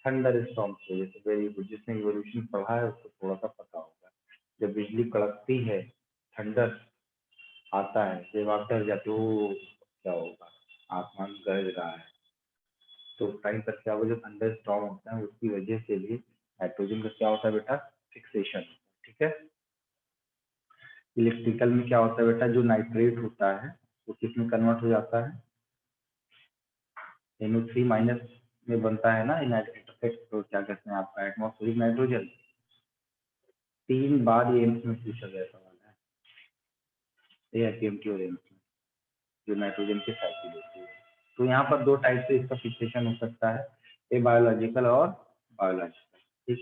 थंडर स्टॉर्म की वजह से। वेरी गुड, जिसने इवोल्यूशन पढ़ा है उसको थोड़ा सा पता होगा। जब बिजली कड़कती है, थंडर आता है, जब आप डर जाते हो क्या होगा, आसमान गरज रहा है, तो टाइम पर क्या होगा? जो थंडर स्टॉर्म होता है उसकी वजह से भी नाइट्रोजन का क्या होता है बेटा? फिक्सेशन। ठीक है। इलेक्ट्रिकल में क्या होता है बेटा? जो नाइट्रेट होता है वो किस में कन्वर्ट हो जाता है? NO3- में बनता है ना नाइट्रेट। तो क्या कहते हैं आपका एटमॉस्फेरिक नाइट्रोजन। 3 बार ये एम्स में पूछा गया सवाल है, AIPMT और एम्स में, जो नाइट्रोजन की साइकिल होती है। तो यहाँ पर दो टाइप से इसका फिक्सेशन हो सकता है, ए बायोलॉजिकल और बायोलॉजिकल। ठीक,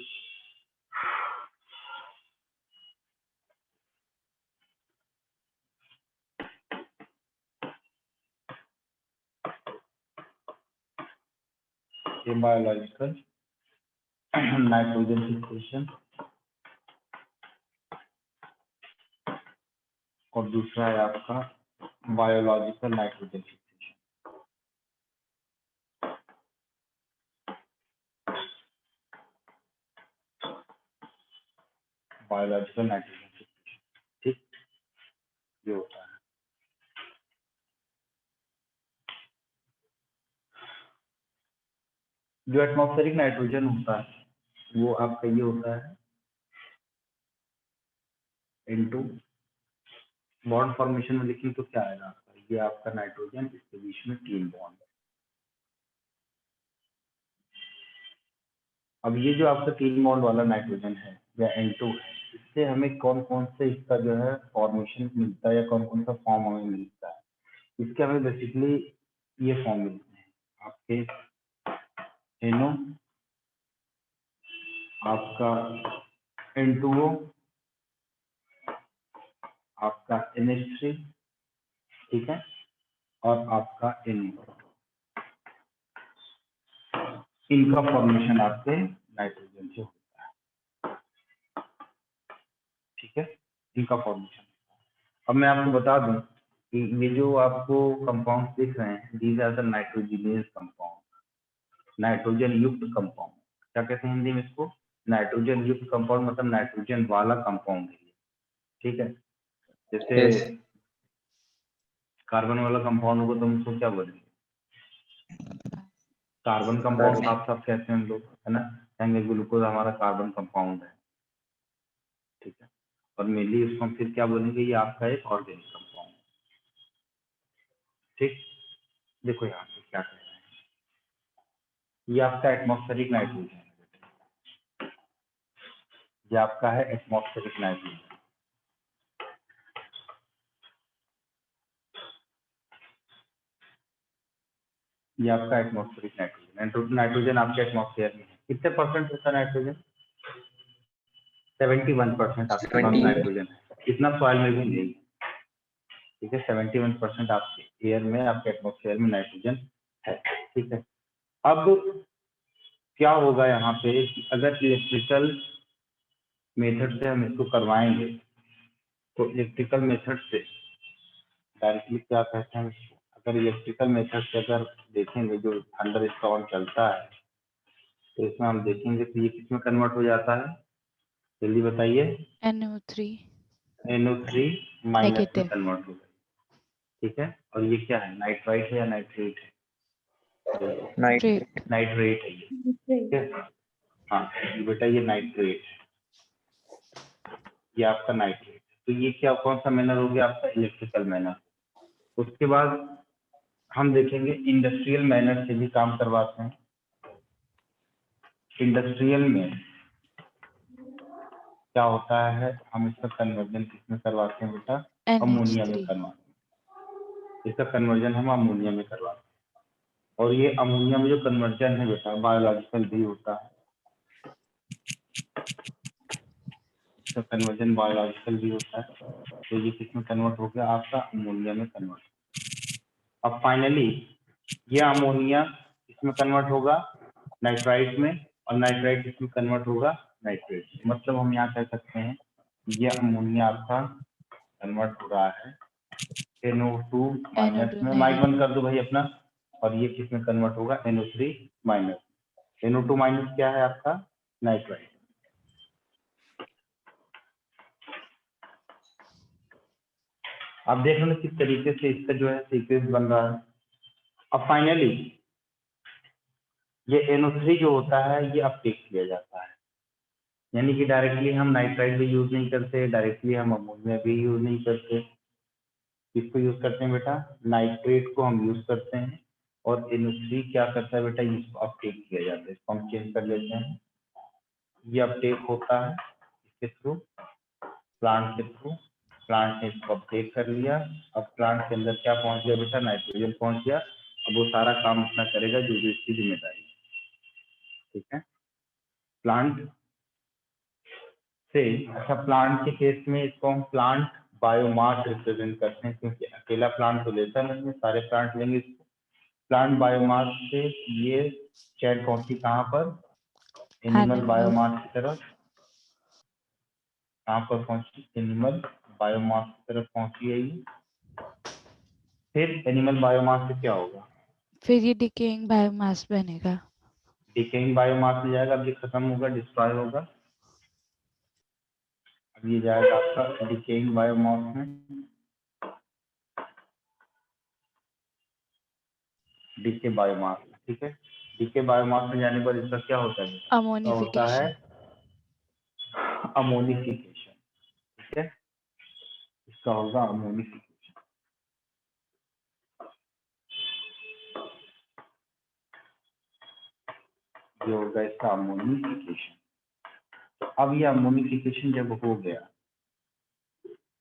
ए बायोलॉजिकल नाइट्रोजन फिक्सेशन, और दूसरा है आपका biological nitrogen fixation. Biological nitrogen fixation, ठीक, ये होता है। जो एटमॉस्फेरिक नाइट्रोजन होता है वो आपका ये होता है N2। बॉन्ड फॉर्मेशन में देखिए तो क्या आएगा आपका, ये आपका नाइट्रोजन, इसके बीच में 3 बॉन्ड। अब ये जो आपका 3 बॉन्ड वाला नाइट्रोजन है या N2 है, इससे हमें कौन कौन से इसका जो है फॉर्मेशन मिलता है या कौन कौन सा फॉर्म हमें मिलता है। इसके हमें बेसिकली ये फॉर्म मिलते हैं आपके NO, आपका N2O, आपका NH3, ठीक है, और आपका Na। इनका फॉर्मेशन आपके नाइट्रोजन से होता है, ठीक है, इनका फॉर्मेशन। अब मैं आपको बता दूं कि ये जो आपको कंपाउंड दिख रहे हैं, these are the nitrogenase compound, nitrogen युक्त कंपाउंड। क्या कहते हैं हिंदी में इसको, नाइट्रोजन युक्त कंपाउंड, मतलब नाइट्रोजन वाला कंपाउंड है, ठीक है। जैसे Yes. कार्बन वाला कंपाउंड होगा तो हम उसको क्या बोलेंगे, कार्बन कंपाउंड साफ साफ कहते हैं हम लोग, है ना, कहेंगे ग्लूकोज हमारा कार्बन कंपाउंड है, ठीक है। और मेनली उसको हम फिर क्या बोलेंगे, ये आपका एक ऑर्गेनिक कंपाउंड, ठीक। देखो यहाँ पे क्या कह रहे हैं, ये आपका एटमॉस्फेरिक नाइट्रोजन है, ये आपका है एटमॉस्फेरिक नाइट्रोजन। ये आपका एटमॉस्फेरिक नाइट्रोजन, नाइट्रोजन आपके एटमॉस्फेयर में है, कितने परसेंट होता है नाइट्रोजन, 71% आपके पास 70। नाइट्रोजन है, इतना सॉइल में भी नहीं, ठीक है। 71% आपके एयर में, आपके एटमॉस्फेयर में नाइट्रोजन है, ठीक है। अब क्या होगा यहाँ पे कि अगर इलेक्ट्रिकल मेथड से हम इसको करवाएंगे तो इलेक्ट्रिकल मेथड से डायरेक्टली क्या कहते हैं इसको, अगर इलेक्ट्रिकल मेथड से अगर देखेंगे जो थंडर स्टॉर्म चलता है तो इसमें हम देखेंगे तो ये किसमें कन्वर्ट हो जाता है, जल्दी बताइए, NO3 NO3 माइनस में नेगेटिव। कन्वर्ट होगा, ठीक है। और ये क्या है, नाइट्राइट है या नाइट्रेट है, नाइट्रेट। नाइट्रेट है ये, ठीक है। हाँ ये बेटा ये नाइट्रेट है, ये आपका नाइट्रेट। तो ये क्या कौन सा मैनर हो गया आपका, इलेक्ट्रिकल मैनर। उसके बाद हम देखेंगे इंडस्ट्रियल मैनर से भी काम करवाते हैं। इंडस्ट्रियल में क्या होता है, हम इसका कन्वर्जन किसमें करवाते हैं बेटा, अमोनिया में NH3 करवाते हैं, इसका कन्वर्जन हम अमोनिया में करवाते हैं। और ये अमोनिया में जो कन्वर्जन है बेटा बायोलॉजिकल भी होता है, इसका कन्वर्जन बायोलॉजिकल भी होता है। तो ये किसमें कन्वर्ट हो गया आपका, अमोनिया में कन्वर्ट। अब फाइनली ये अमोनिया इसमें कन्वर्ट होगा नाइट्राइट में, और नाइट्राइट इसमें कन्वर्ट होगा नाइट्रेट। मतलब हम यहाँ कह सकते हैं ये अमोनिया आपका कन्वर्ट हो रहा है NO2 माइनस NO2 में, माइक बंद नेगेटिव। कर दो भाई अपना, और ये किसमें कन्वर्ट होगा, NO3 माइनस। NO2 माइनस क्या है आपका, नाइट्राइट। आप देख लो किस तरीके से इसका जो है सीक्वेंस बन रहा है। अब फाइनली ये NO3 जो होता है ये अपटेक किया जाता है, यानी कि डायरेक्टली हम नाइट्राइट भी यूज नहीं करते, डायरेक्टली हम अमोनिया भी यूज नहीं करते, किसको यूज करते हैं बेटा, नाइट्रेट को हम यूज करते हैं। और NO3 क्या करता है बेटा, इसको अपटेक किया जाता है, इसको हम चेंज कर लेते हैं, ये अपटेक होता है इसके थ्रू, प्लांट के थ्रू, प्लांट ने इसको अपटेक कर लिया। अब प्लांट के अंदर क्या पहुंच गया बेटा, नाइट्रोजन पहुंच गया। अब वो सारा काम अपना करेगा जो भी इसकी जिम्मेदारी, ठीक है। प्लांट से, अच्छा प्लांट के केस में इसको हम प्लांट बायोमास रिप्रेजेंट करते हैं, क्योंकि अकेला प्लांट तो लेता नहीं, सारे प्लांट लेंगे इसको। प्लांट बायोमास से ये चैन पहुंची कहाँ पर, एनिमल Animal। बायोमास की तरफ। कहाँ पर पहुंची, एनिमल बायोमास की तरफ पहुंची है ये। फिर एनिमल बायोमास से क्या होगा, फिर ये डिकेइंग बायोमास बनेगा। डिकेइंग बायोमास में जाएगा, अब ये खत्म होगा, डिस्ट्रॉय होगा, अब ये जाएगा आपका डिकेइंग बायोमास में, डीके बायोमास में, ठीक है। डीके बायोमास में जाने पर इसका क्या होता है, इसका होता है अमोनिफिकेशन। अमोनिफिकेशन, ठीक है, इसका होगा अमोनिफिकेशन। ये होगा इसका अमोनिफिकेशन। तो अब ये अमोनिफिकेशन जब हो गया,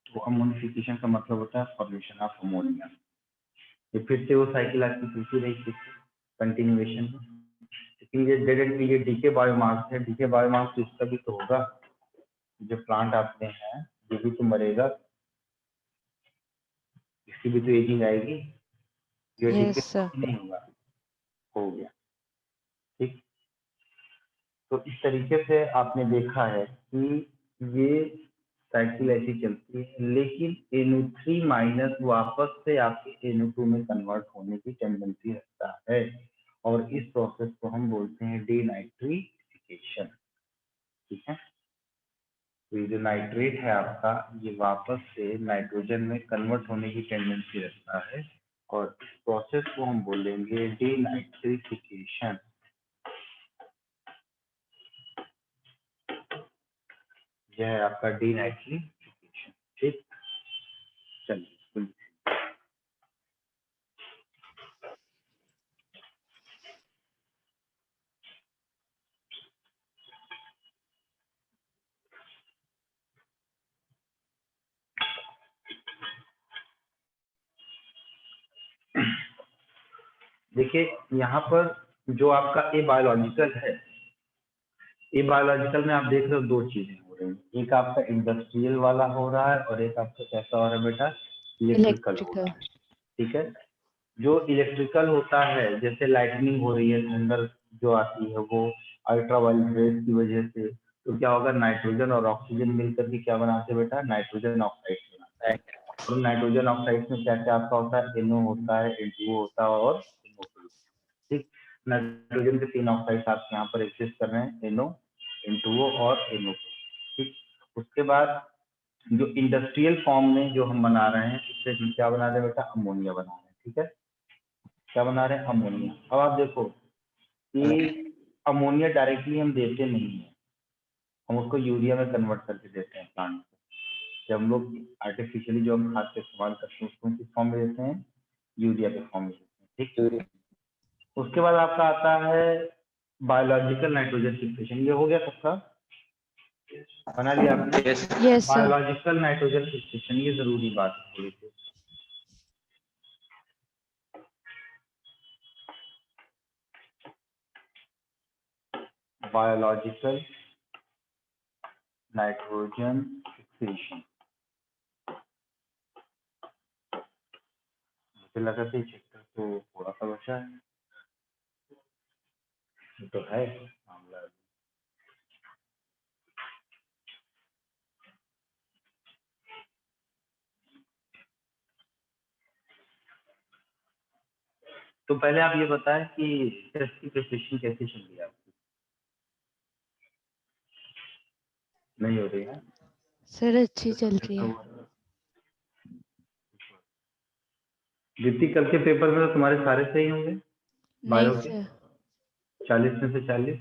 तो अमोनिफिकेशन का मतलब होता है फॉर्मेशन ऑफ अमोनिया। ये फिर से वो साइकिल आपकी चलती रही, फिर से कंटिन्यूएशन में, लेकिन ये डायरेक्टली ये डीके बायोमास है, डीके बायोमास तो इसका भी तो होगा, जो प्लांट आपने हैं ये भी तो मरेगा, इसकी भी तो एजिंग आएगी, ये यस डीके सर। नहीं होगा, हो गया, ठीक। तो इस तरीके से आपने देखा है कि ये साइकिल ऐसी चलती है, लेकिन NO3 माइनस वापस से आपके NO2 में कन्वर्ट होने की टेंडेंसी रखता है, और इस प्रोसेस को हम बोलते हैं डीनाइट्रिफिकेशन, ठीक है। तो ये जो नाइट्रेट है आपका, ये वापस से नाइट्रोजन में कन्वर्ट होने की टेंडेंसी रखता है, और इस प्रोसेस को हम बोलेंगे डीनाइट्रिफिकेशन। यह है आपका डीनाइट्रिफिकेशन, ठीक। चलिए देखिए, यहाँ पर जो आपका ए बायोलॉजिकल है, ए बायोलॉजिकल में आप देख रहे हो दो चीजें हो रही हैं, एक आपका इंडस्ट्रियल वाला हो रहा है और एक आपका कैसा हो रहा है बेटा, इलेक्ट्रिकल हो रहा इलेक्ट्रिकल। है, ठीक है। जो इलेक्ट्रिकल होता है, जैसे लाइटनिंग हो रही है, थंडर जो आती है वो अल्ट्रावायलेट रेज की वजह से, तो क्या होगा, नाइट्रोजन और ऑक्सीजन मिलकर के क्या बनाते हैं बेटा, नाइट्रोजन ऑक्साइड बनाते हैं। और नाइट्रोजन ऑक्साइड में क्या क्या आपका होता है, NO होता है, N2O होता है और NO2, ठीक। नाइट्रोजन के 3 ऑक्साइड आपके यहाँ पर एग्जिस्ट कर रहे हैं, NO, N2O और NO2, ठीक। उसके बाद जो इंडस्ट्रियल फॉर्म में जो हम बना रहे हैं, इससे हम क्या बना रहे हैं बेटा, अमोनिया बना रहे हैं, ठीक है। क्या बना रहे हैं, अमोनिया। अब आप देखो कि अमोनिया डायरेक्टली हम देते नहीं है, हम उसको यूरिया में कन्वर्ट करके देते हैं प्लांट को। जब हम लोग आर्टिफिशियली जो हम खाद का इस्तेमाल करते हैं उसको किस फॉर्म में देते हैं, यूरिया के फॉर्म में देते हैं, ठीक। उसके बाद आपका आता है बायोलॉजिकल नाइट्रोजन फिक्सेशन, ये हो गया सबका, बना लिया आपने। Yes yes sir. Biological nitrogen fixation, ये जरूरी बात है थोड़ी सी। बायोलॉजिकल नाइट्रोजन फिक्सेशन, मुझे लगा था चैप्टर तो थोड़ा सा बचा है, ये तो है मामला। तो पहले आप ये बताएं कि टेस्ट की प्रिपरेशन कैसे चल रही है आपकी, नहीं हो रही है सर अच्छी चल रही है। दीप्ति, कल के पेपर में तो तुम्हारे सारे सही होंगे नहीं बायो के, सर। 40 में से 40,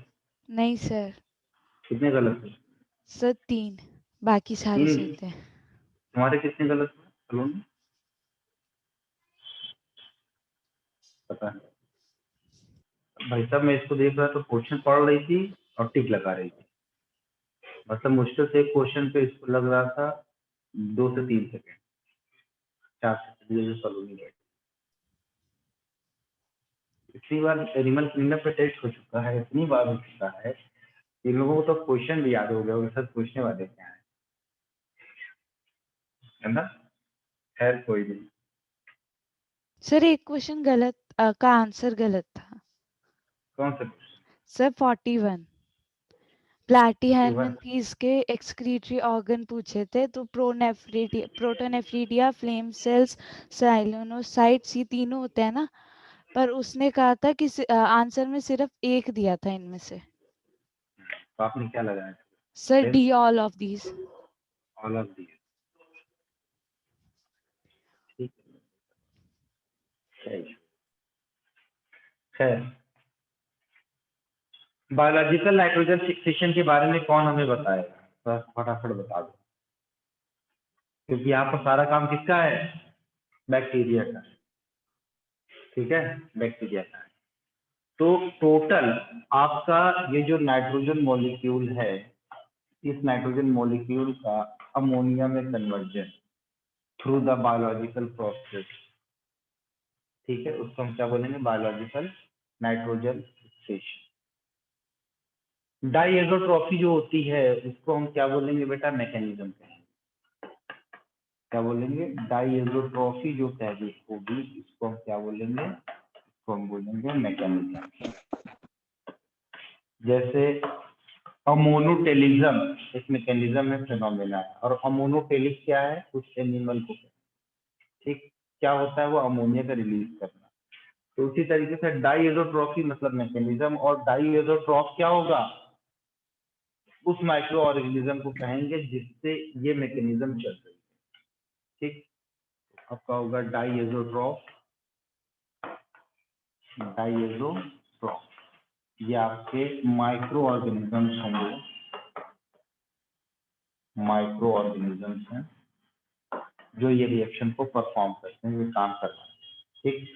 नहीं सर। कितने गलत थे, सर 3, बाकी सारे 3, सही थे। तुम्हारे कितने गलत हुए सलोन में, पता नहीं। भाई साहब मैं इसको देख रहा था, क्वेश्चन पढ़ रही थी और टिक लगा रही थी, मतलब मुश्किल से एक क्वेश्चन पे इसको लग रहा था 2 से 3 सेकेंड, 4 सेकेंड, ये जो सलोनी है। इतनी बार एनिमल क्लीनअप पे टेस्ट हो चुका है, इतनी बार हो चुका है, इन लोगों को तो क्वेश्चन भी याद हो गया होगा, सर पूछने वाले क्या है ना। खैर कोई नहीं। सर एक क्वेश्चन गलत का आंसर गलत था। कौन सा क्वेश्चन, सर 41 प्लैटीहेल्मिन्थेस के एक्सक्रीटरी ऑर्गन पूछे थे, तो प्रोटोनेफ्रिडिया, फ्लेम सेल्स, साइलोनोसाइट्स, ये तीनों होते हैं ना, पर उसने कहा था कि आंसर में सिर्फ एक दिया था इनमें से। तो आपने क्या लगाया? Sir D, all of these. All of these. ठीक है। खैर, बायोलॉजिकल नाइट्रोजन फिक्सेशन के बारे में कौन हमें बताएगा? बस फटाफट बता दो, क्योंकि यहाँ पर सारा काम किसका है? बैक्टीरिया का। ठीक है, बैक्टीरिया का है। तो टोटल आपका ये जो नाइट्रोजन मॉलिक्यूल है, इस नाइट्रोजन मॉलिक्यूल का अमोनिया में conversion through the biological process, ठीक है, उसको हम क्या बोलेंगे? Biological nitrogen fixation. डाइएज़ोट्रॉफी जो होती है उसको हम क्या बोलेंगे बेटा? मैकेनिज्म कहेंगे। क्या बोलेंगे? डाइएज़ोट्रॉफी जो तहरीक होगी इसको हम क्या बोलेंगे? इसको हम बोलेंगे मैकेनिज्म। जैसे अमोनोटेलिज्म एक मैकेनिज्म है, फिनोमेना है। और अमोनोटेलिक क्या है? कुछ एनिमल को, ठीक, क्या होता है? वो अमोनिया का रिलीज करना। तो उसी तरीके से डाइएज़ोट्रॉफी मतलब मैकेनिज्म, और डाइएज़ोट्रॉफ क्या होगा? उस माइक्रो ऑर्गेनिज्म को कहेंगे जिससे ये मैकेनिज्म चल रही है। ठीक, आपका होगा डाइएज़ोट्रॉफ। डाइएज़ोट्रॉफ ये आपके माइक्रो ऑर्गेनिजम्स होंगे, माइक्रो ऑर्गेनिजम्स हैं जो ये रिएक्शन को परफॉर्म करते हैं, ये काम करते हैं। ठीक,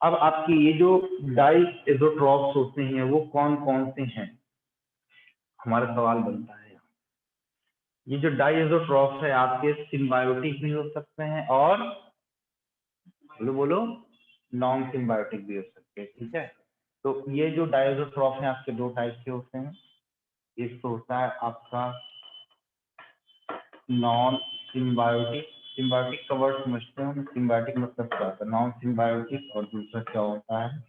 अब आपकी ये जो डाइएज़ोट्रॉफ्स होते हैं वो कौन कौन से हैं? हमारा सवाल बनता है। ये जो डाइएज़ोट्रॉफ्स है आपके सिम्बायोटिक भी हो सकते हैं और बोलो बोलो नॉन सिम्बायोटिक भी हो सकते हैं। ठीक है, तो ये जो डाइएज़ोट्रॉफ हैं आपके दो टाइप के होते हैं। एक तो होता है आपका नॉन सिम्बायोटिक। सिम्बायोटिक का वर्ड समझते हो? सिम्बायोटिक मतलब क्या होता है? नॉन सिम्बायोटिक, और दूसरा क्या होता है?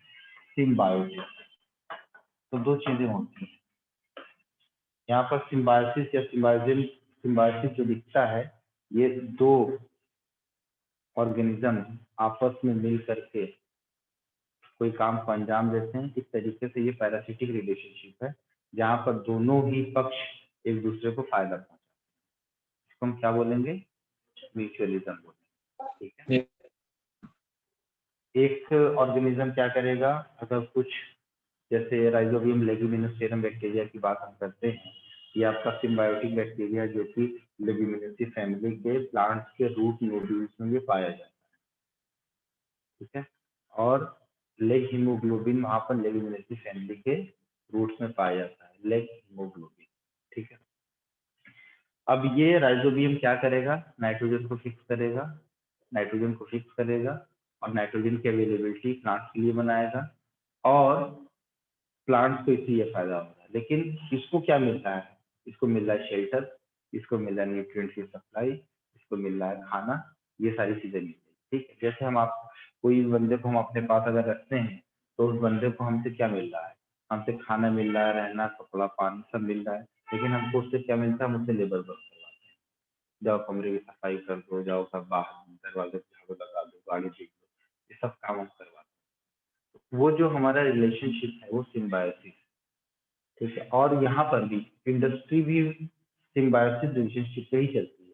सिम्बायोटिक। तो दो चीजें होती हैं यहाँ पर। सिम्बायोसिस या सिम्बायोसिस जो दिखता है, ये दो ऑर्गेनिज्म आपस में मिल करके कोई काम को अंजाम देते हैं। इस तरीके से ये पैरासिटिक रिलेशनशिप है जहाँ पर दोनों ही पक्ष एक दूसरे को फायदा पहुंचाते हैं। इसको हम क्या बोलेंगे? म्यूचुअलिज्म बोलेंगे। ठीक है, एक ऑर्गेनिज्म क्या करेगा? अगर कुछ जैसे राइजोबियम लेगुमिनोसेरम बैक्टीरिया की बात हम करते हैं, ये आपका सिम्बायोटिक बैक्टीरिया जो कि लेगुमिनेसी फैमिली के प्लांट्स के रूट नोड्यूल्स में भी पाया जाता है। ठीक है, और लेग हीमोग्लोबिन वहां पर लेगुमिनेसी फैमिली के रूट्स में पाया जाता है, लेग हीमोग्लोबिन। ठीक है, अब ये राइजोबियम क्या करेगा? नाइट्रोजन को फिक्स करेगा, नाइट्रोजन को फिक्स करेगा और नाइट्रोजन की अवेलेबिलिटी प्लांट्स के लिए बनाएगा, और प्लांट्स को इससे ये फायदा हो रहा है। लेकिन इसको क्या मिलता है? इसको मिल रहा है शेल्टर, इसको मिल रहा है न्यूट्रिएंट की सप्लाई, इसको मिल रहा है खाना, ये सारी चीजें मिल रही है। ठीक है, जैसे हम आप कोई बंदे को हम अपने पास अगर रखते हैं तो उस बंदे को हमसे क्या मिल रहा है? हमसे खाना मिल रहा है, रहना, कपड़ा, पानी सब मिल रहा है। लेकिन हमको उससे क्या मिलता है? हम उससे लेबर वर्क करवाते हैं। जाओ कमरे की सफाई कर दो, जाओ सब बाहर दरवाजे पे झाड़ू लगा दो, गाड़ी देख दो, ये सब काम हम करवाते हैं। वो जो हमारा रिलेशनशिप है वो सिम्बायोसिस। ठीक है, और यहाँ पर भी इंडस्ट्री भी सिम्बायोसिस रिलेशनशिप पे ही चलती है।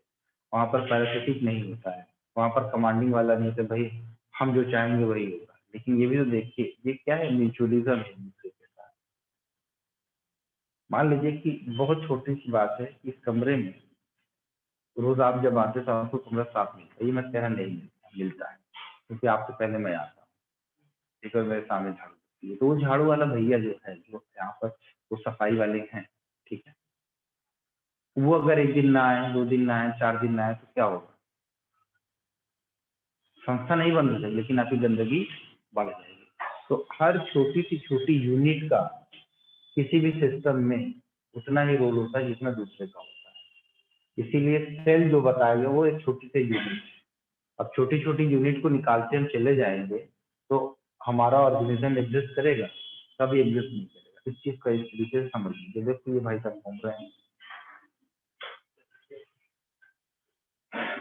वहाँ पर पैरासिटिक नहीं होता है, वहाँ पर कमांडिंग वाला नहीं होता, भाई हम जो चाहेंगे वही होगा। लेकिन ये भी तो देखिए, ये क्या है? म्यूचुअलिज्म है दूसरे के साथ। मान लीजिए कि बहुत छोटी सी बात है, इस कमरे में रोज आप जब आते तो आपको कमरा साफ मिलता है, ये मैं कह रहा नहीं मिलता है, क्योंकि आपसे पहले मैं आता हूँ, एक बार मेरे सामने झाड़ू दिखती है, तो वो झाड़ू वाला भैया जो है, जो यहाँ पर वो सफाई वाले हैं, ठीक है, वो अगर एक दिन ना आए, 2 दिन ना आए, 4 दिन ना आए तो क्या होगा? संस्था नहीं बंद हो जाएगी, लेकिन आपकी गंदगी बढ़ जाएगी। तो हर छोटी सी छोटी यूनिट का किसी भी सिस्टम में उतना ही रोल होता है जितना दूसरे का होता है। इसीलिए सेल जो बताया गया वो एक छोटी सी यूनिट है। अब छोटी छोटी यूनिट को निकालते हम चले जाएंगे तो हमारा ऑर्गेनिज्म एग्जिस्ट करेगा? कभी एग्जिस्ट नहीं करेगा। इस चीज को इस तरीके से समझ लीजिए। देखो ये भाई साहब घूम रहे हैं,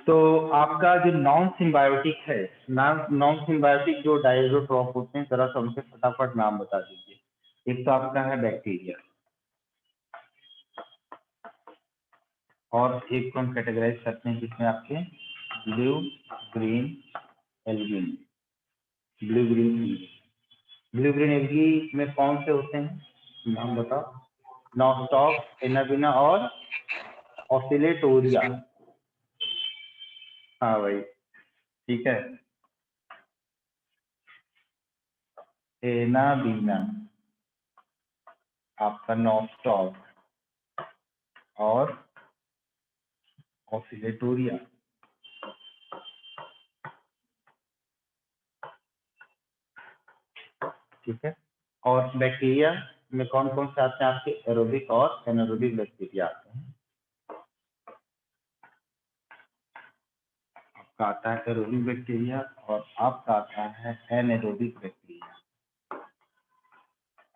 तो आपका जो नॉन सिम्बायोटिक है, नॉन सिम्बायोटिक जो डायजोट्रॉफ होते हैं, जरा सा उनके फटाफट नाम बता दीजिए। एक तो आपका है बैक्टीरिया, और एक को हम कैटेगराइज करते हैं जिसमें आपके blue green algae, blue green algae. Blue green algae में कौन से होते हैं, नाम बताओ? नॉस्टॉक, एनाबिना और ऑसिलेटोरिया। हाँ भाई ठीक है, एनाबिना, आपका नॉस्टॉक और ऑसिलेटोरिया। ठीक है, और बैक्टीरिया में कौन कौन से आते हैं आपके? एरोबिक और एनारोबिक बैक्टीरिया आते हैं। आपका आता है एरोबिक बैक्टीरिया और आपका आता है एनारोबिक बैक्टीरिया।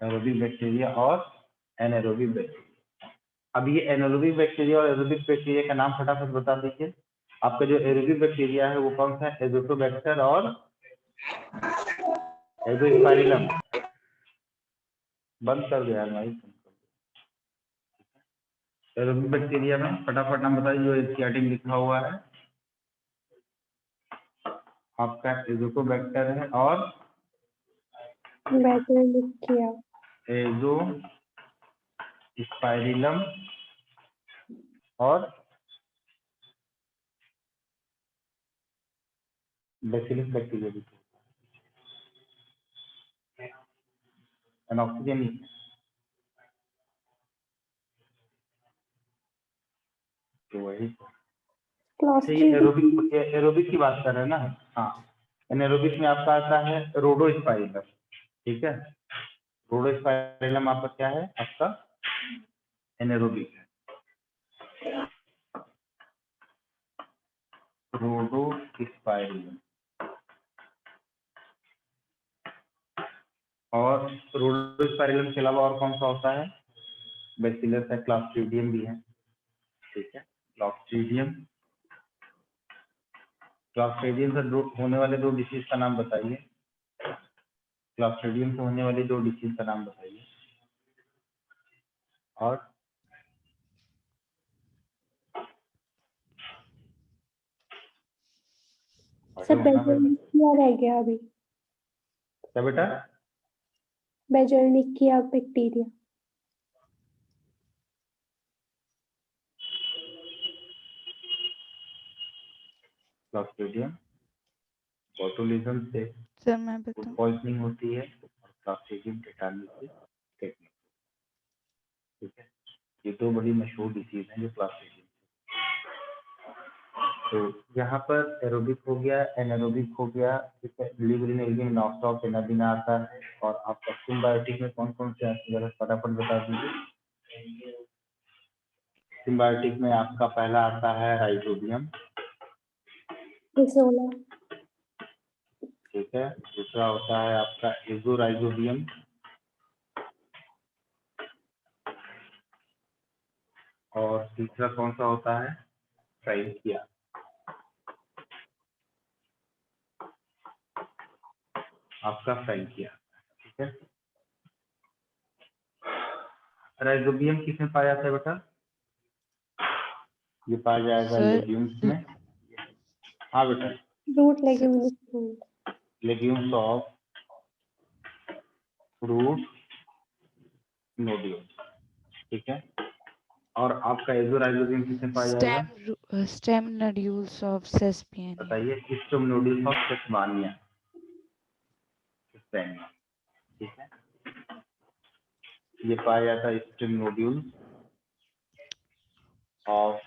एरोबिक बैक्टीरिया और एनारोबिक बैक्टीरिया। अब ये एनारोबिक बैक्टीरिया और एरोबिक बैक्टीरिया का नाम फटाफट बता दीजिए। आपका जो एरोबिक बैक्टीरिया है वो कौन सा है? एजोटोबैक्टर और एजोस्पाइरिलम। बंद कर दिया भाई। एरोबिक बैक्टीरिया में फटाफट नाम बताइए जो एशियाटिक लिखा हुआ है। आपका एजोटोबैक्टर है और बैक्टीरिया, एजोस्पाइरिलम और बैसिलस बैक्टीरिया भी। ऑक्सीजन ही तो वही। क्लॉस्ट्रिडियम, एरोबिक की बात कर रहे हैं ना? हाँ, एनारोबिक में आपका आता है रोडोस्पाइरलम। ठीक है, रोडोस्पाइरलम आपका क्या है? आपका एनारोबिक है। रोडोस्पाइरलम और रोडोस्पाइरलम के अलावा और कौन सा होता है? बैसिलस है, क्लॉस्ट्रिडियम भी है। ठीक है, क्लॉस्ट्रिडियम। क्लॉस्ट्रिडियम से होने वाले दो डिसीज का नाम बताइए। क्लॉस्ट्रिडियम से होने वाली दो डिसीज का नाम बताइए। और सब बेजर्निकिया रह गया अभी। क्या बेटा? बेजर्निकिया बैक्टीरिया। क्लॉस्ट्रिडियम बोटुलिज्म से सर मैं फूड बताऊं? पॉइजनिंग होती है और क्लॉस्ट्रिडियम टेटानस से टेटनस। ठीक है, ये दो बड़ी मशहूर डिसीज हैं जो क्लॉस्ट्रिडियम। तो यहाँ पर एरोबिक हो गया, एनारोबिक हो गया। ठीक है, ब्लू ग्रीन एल्गी में नॉस्टॉक, एनाबिना आता है। और आपका सिम्बायोटिक में कौन कौन से आते हैं जरा फटाफट बता दीजिए। सिम्बायोटिक में आपका पहला आता है राइजोबियम। रिसोला, ठीक है, दूसरा होता है आपका एजोराइजोबियम। और तीसरा कौन सा होता है? फ्रैंकिया। आपका फ्रैंकिया। ठीक है, राइजोबियम किसमें पाया जाता है बेटा? ये पाया जाएगा सर लेग्यूम्स में। हाँ बेटा, root leguminous, legumes of fruit nodules. ठीक है, और आपका एजोराइजोबियम किसमें पाया जाएगा? Stem nodules of sesbania. बताइए, स्टेम नोड्यूल्स ऑफ सेस्बानिया। ठीक है, ये पाया जाता है स्टेम नोड्यूल्स ऑफ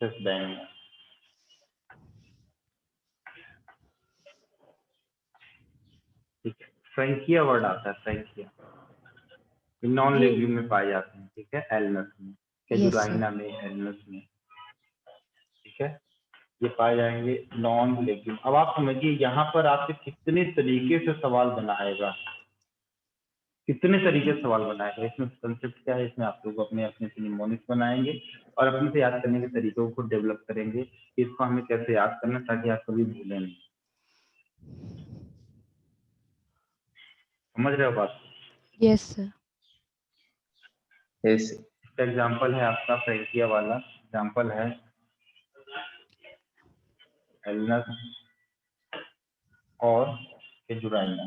सेस्बानिया। ठीक है, फ्रैंकिया वर्ड आता है, फ्रैंकिया नॉन ये लेग्यूम में पाए जाते हैं। ठीक है, एल्नस में, यस सर। कैजुराइना में, एल्नस में। ठीक है, ये पाए जाएंगे नॉन लेग्यूम। अब आप समझिए यहाँ पर आपसे कितने तरीके से सवाल बनाएगा, कितने तरीके से सवाल बनाएगा। इसमें कंसेप्ट क्या है, इसमें आप लोग अपने अपने निमोनिक्स बनाएंगे और अपने से याद करने के तरीकों को डेवलप करेंगे कि इसको हमें कैसे याद करना ताकि आप कभी भूलें नहीं। समझ रहे हो बात? Yes sir. यस। इसका एग्जाम्पल है आपका फ्रेंकिया वाला एग्जाम्पल है एलनस और एजुराइना।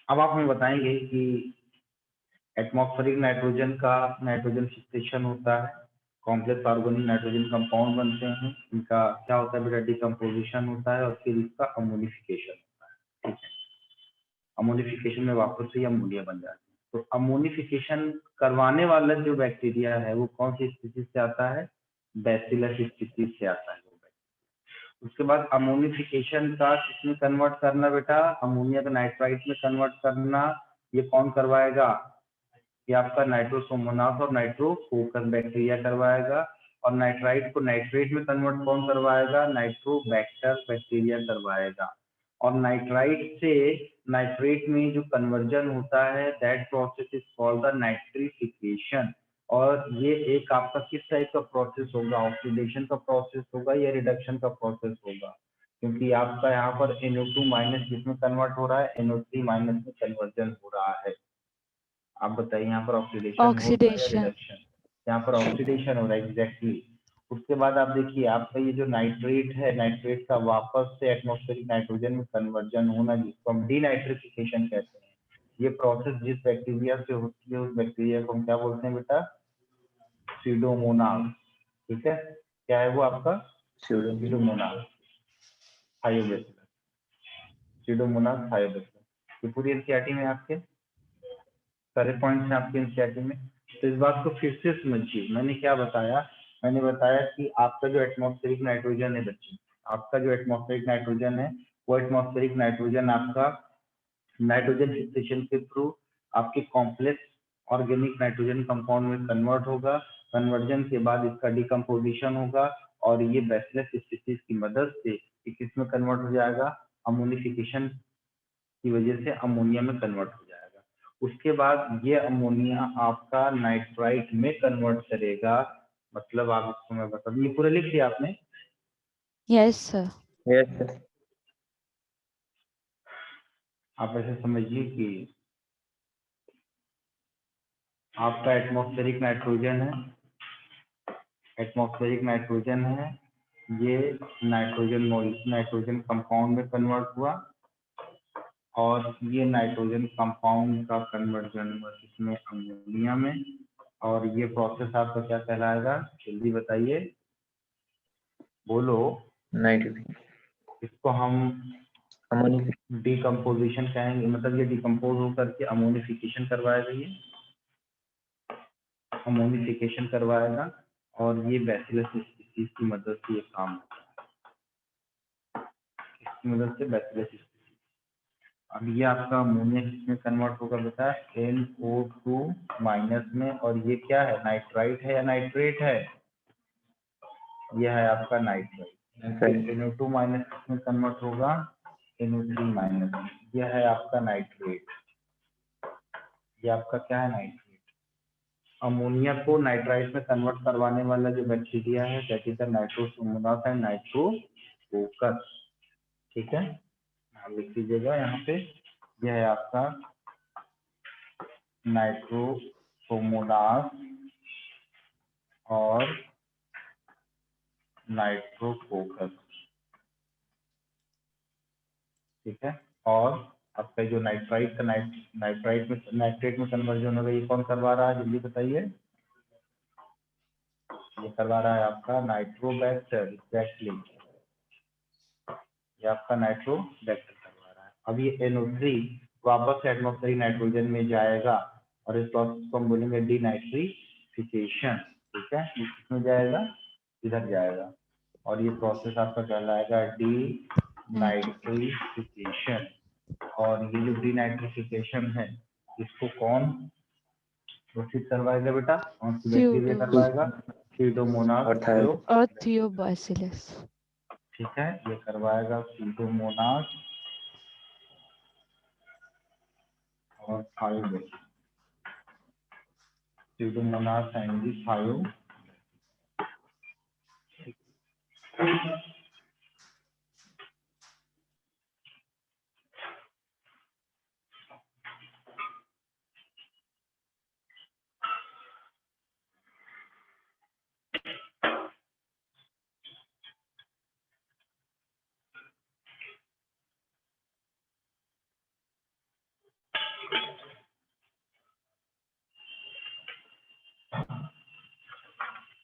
अब आप हमें बताएंगे कि एटमॉस्फेरिक नाइट्रोजन का नाइट्रोजन फिक्सेशन होता है, कॉम्प्लेक्स ऑर्गेनिक नाइट्रोजन कंपाउंड बनते हैं, इनका क्या होता है बेटा, डिकम्पोजिशन होता है और फिर इसका अमोनिफिकेशन होता है। ठीक है, अमोनिफिकेशन में वापस से अमोनिया बन जाती है। तो अमोनिफिकेशन करवाने वाला जो बैक्टीरिया है वो कौन सी स्पीसीज से आता है, बैसिलस स्पीसीज से आता है। उसके बाद अमोनिफिकेशन का किसमें कन्वर्ट करना बेटा, अमोनिया का नाइट्राइट में कन्वर्ट करना, ये कौन करवाएगा, ये आपका नाइट्रोसोमोनास और नाइट्रोफोकस बैक्टीरिया करवाएगा। और नाइट्राइट को नाइट्रेट में कन्वर्ट कौन करवाएगा, नाइट्रोबैक्टर बैक्टीरिया करवाएगा। और नाइट्राइट से नाइट्रेट में जो कन्वर्जन होता है that process is called the nitrification. और ये एक आपका किस टाइप का प्रोसेस होगा, ऑक्सीडेशन का प्रोसेस होगा या रिडक्शन का प्रोसेस होगा, क्योंकि आपका यहाँ पर NO2 माइनस जिसमें कन्वर्ट हो रहा है NO3 माइनस में कन्वर्जन हो रहा है। आप बताइए यहाँ पर ऑक्सीडेशन हो रहा है या ऑक्सीडेशन। रिडक्शन, यहाँ पर ऑक्सीडेशन हो रहा है एग्जैक्टली। उसके बाद आप देखिए आपका ये जो नाइट्रेट है, नाइट्रेट का वापस से एटमॉस्फेरिक नाइट्रोजन में कन्वर्जन होना जिसको हम डीनाइट्रिफिकेशन कहते हैं। ये प्रोसेस जिस बैक्टीरिया से होती है उस बैक्टीरिया को हम क्या बोलते हैं बेटा, सीडोमोनास। ठीक है, क्या है वो आपका, सीडोमोनास थायोबैसिलस, सीडोमोनास थायोबैसिलस। ये पूरी एनसीईआरटी में आपके सारे पॉइंट्स हैं आपके एनसीईआरटी में। तो इस बात को फिर से समझिए, मैंने क्या बताया, मैंने बताया कि आपका जो एटमॉस्फेरिक नाइट्रोजन है बच्चे, आपका जो एटमॉस्फेरिक नाइट्रोजन है वो एटमॉस्फेरिक नाइट्रोजन आपका नाइट्रोजन फिक्सेशन के थ्रू आपके कॉम्प्लेक्स ऑर्गेनिक नाइट्रोजन कंपाउंड में कन्वर्ट होगा। कन्वर्जन के बाद इसका डिकम्पोजिशन होगा और ये बैसिलस स्पीसीज की मदद से किस में कन्वर्ट हो जाएगा, अमोनिफिकेशन की वजह से अमोनिया में कन्वर्ट हो जाएगा। उसके बाद ये अमोनिया आपका नाइट्राइट में कन्वर्ट करेगा। मतलब आप इसको मैं बता दूं, ये पूरा लिख दिया आपने? Yes sir. Yes sir. आप ऐसे समझिए कि आपका एटमॉस्फेरिक नाइट्रोजन है, एटमॉस्फेरिक नाइट्रोजन है, ये नाइट्रोजन कंपाउंड में कन्वर्ट हुआ और ये नाइट्रोजन कंपाउंड का कन्वर्जन हुआ इसमें अमोनिया में। और ये प्रोसेस आपका क्या कहलाएगा, जल्दी बताइए, बोलो। नाइट्रोजन इसको हम डिकम्पोजिशन कहेंगे, मतलब ये डिकम्पोज होकर के अमोनिफिकेशन करवाएगा, ये अमोनिफिकेशन करवाएगा और ये बैसिलस स्पीसीज की मदद से ये काम होता है, इसकी मदद से बैसिलस स्पीसीज। अब ये आपका अमोनिया किसमें कन्वर्ट होगा बेटा, NO2 माइनस में। और ये क्या है, नाइट्राइट है या नाइट्रेट है, यह है आपका नाइट्राइट। NO2 माइनस किसमें कन्वर्ट होगा, NO3 माइनस में। यह है आपका नाइट्रेट, ये आपका क्या है, नाइट्रेट। अमोनिया को नाइट्राइट में कन्वर्ट करवाने वाला जो बैक्टीरिया है that is the nitrosomonas and nitrococcus. ठीक है, आप लिख लीजिएगा यहाँ पे, यह है आपका नाइट्रोसोमोनास और नाइट्रोफोकस। ठीक है, और आपका जो नाइट्राइट का नाइट्रेट में कन्वर्जन होगा ये कौन करवा रहा है, जल्दी बताइए। ये करवा रहा है आपका नाइट्रोबैक्टर, एग्जैक्टली, ये आपका नाइट्रोबैक्टर करवा रहा है। अब ये NO3 वापस एटमॉस्फेरिक नाइट्रोजन में जाएगा और इस प्रोसेस को हम बोलेंगे डीनाइट्रिफिकेशन। ठीक है, ये किसमें जाएगा, इधर जाएगा और ये प्रोसेस आपका कहलाएगा डीनाइट्रिफिकेशन। और ये जो डीनाइट्रिफिकेशन है इसको कौन प्रोसीड करवाएगा बेटा? कौन सी बैक्टीरिया करवाएगा? सीडोमोनास और थायो और थियोबैसिलस। ठीक है, ये करवाएगा सीडोमोनास और थायोबैसिलस। सीडोमोनास एंड दी थायो।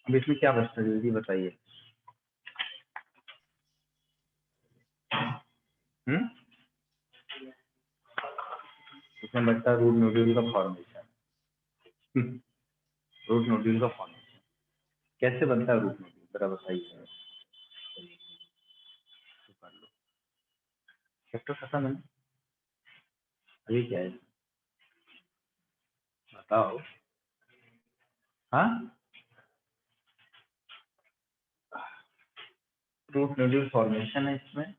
अब इसमें क्या बचता है जल्दी बताइए। इसमें बचता है रूट नोड्यूल का फॉर्मेशन। रूट नोड्यूल का फॉर्मेशन कैसे बनता है रूट नोड्यूल जरा बताइए। तो कर लो, चैप्टर खत्म है, अभी क्या है बताओ। हाँ, रूट नोड्यूल फॉर्मेशन है, इसमें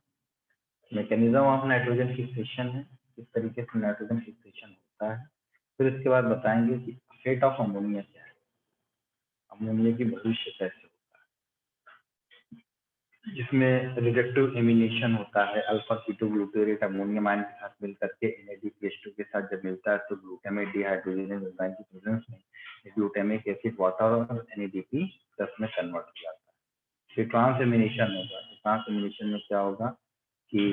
मैकेनिज्म ऑफ नाइट्रोजन फिक्सेशन है, किस तरीके से नाइट्रोजन फिक्सेशन होता है। फिर इसके बाद बताएंगे कि फेट ऑफ अमोनिया क्या है, अमोनिया की भविष्य कैसे होता है। जिसमें रिडक्टिव एमिनेशन होता है, अल्फा कीटोग्लूटेरेट अमोनियम आयन के साथ मिलकर के NADPH2 के साथ जब मिलता है तो ग्लूटामेट डिहाइड्रोजनेज एंजाइम की प्रेजेंस में ग्लूटामिक एसिड वाटर और NADP+ में कन्वर्ट हो जाता है। फिर ट्रांस एमिनेशन होगा, ट्रांस एमिनेशन में क्या होगा कि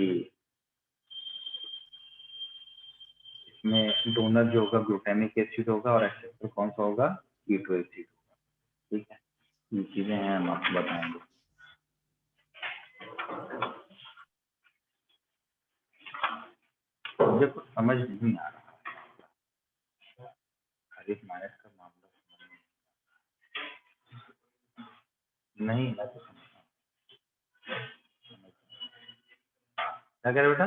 इसमें डोनर जो होगा ग्लूटामिक एसिड होगा और एक्सेप्टर कौन सा होगा? कीटो एसिड होगा। ठीक है, ये चीजें हैं, हम आपको बताएंगे। मुझे कुछ समझ नहीं आ रहा, खाली माइनस का मामला नहीं, मैं तो समझता हूँ। क्या कह रहे बेटा?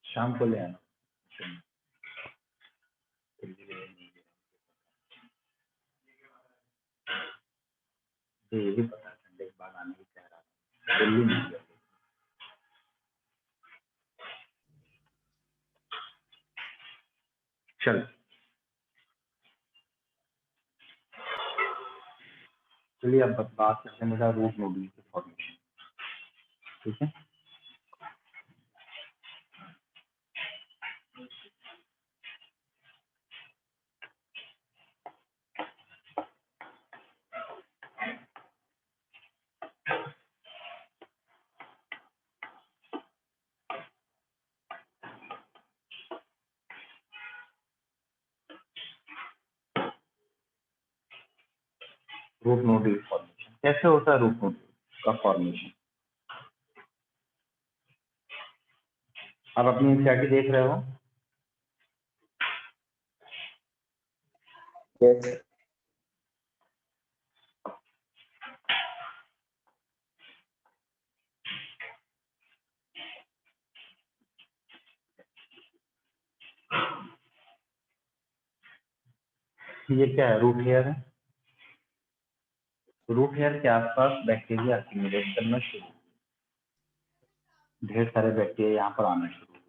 शाम को ले आना। ये भी पता है संडे के बाद आने की कह रहा था, दिल्ली नहीं गया। चल चलिए अब बात करते हैं मेरा रूट नोड्यूल के फॉर्मेशन। ठीक है, रूट नोड्यूल फॉर्मेशन कैसे होता है? रूट नोड्यूल का फॉर्मेशन आप अपनी एनसीईआरटी देख रहे हो? yes ये क्या है? रूट हेयर है। रूट हेयर के आसपास बैक्टीरिया एक्यूमुलेट करना शुरू, ढेर सारे बैक्टीरिया यहाँ पर आना शुरू।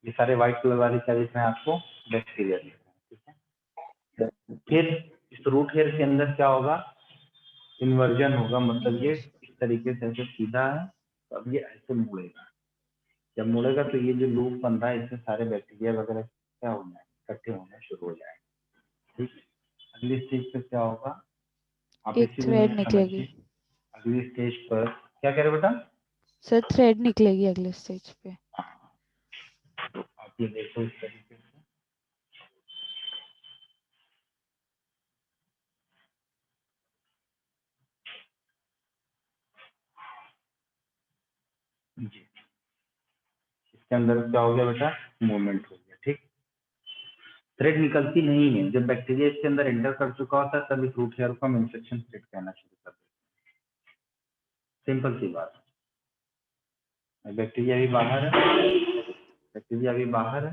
ये सारे व्हाइट कलर वाले क्या दिख रहे हैं आपको? बैक्टीरिया दिख रहे हैं। ठीक है, फिर इस रूट हेयर के अंदर क्या होगा? इन्वर्जन होगा, मतलब ये इस तरीके से ऐसे सीधा है, तो अब ये ऐसे मुड़ेगा। जब मुड़ेगा तो ये जो लूप बन रहा है इसमें सारे बैक्टीरिया वगैरह क्या हो जाए? इकट्ठे होना शुरू हो जाए। ठीक है, अगली स्टेज पे क्या होगा? आप एक इसी थ्रेड में निकलेगी। समझिए। अगली स्टेज पर क्या कह रहे बेटा? सर थ्रेड निकलेगी अगले स्टेज पे। तो आप ये देखो इस तरीके से, जी इसके अंदर क्या हो गया बेटा? मूवमेंट हो गया। ठीक, थ्रेड निकलती नहीं है। जब बैक्टीरिया इसके अंदर एंटर कर चुका होता है तब इस रूट हेयर को हम इन्फेक्शन थ्रेड कहना शुरू कर देते हैं। सिंपल सी बात है। बैक्टीरिया भी बाहर है, बैक्टीरिया भी बाहर है,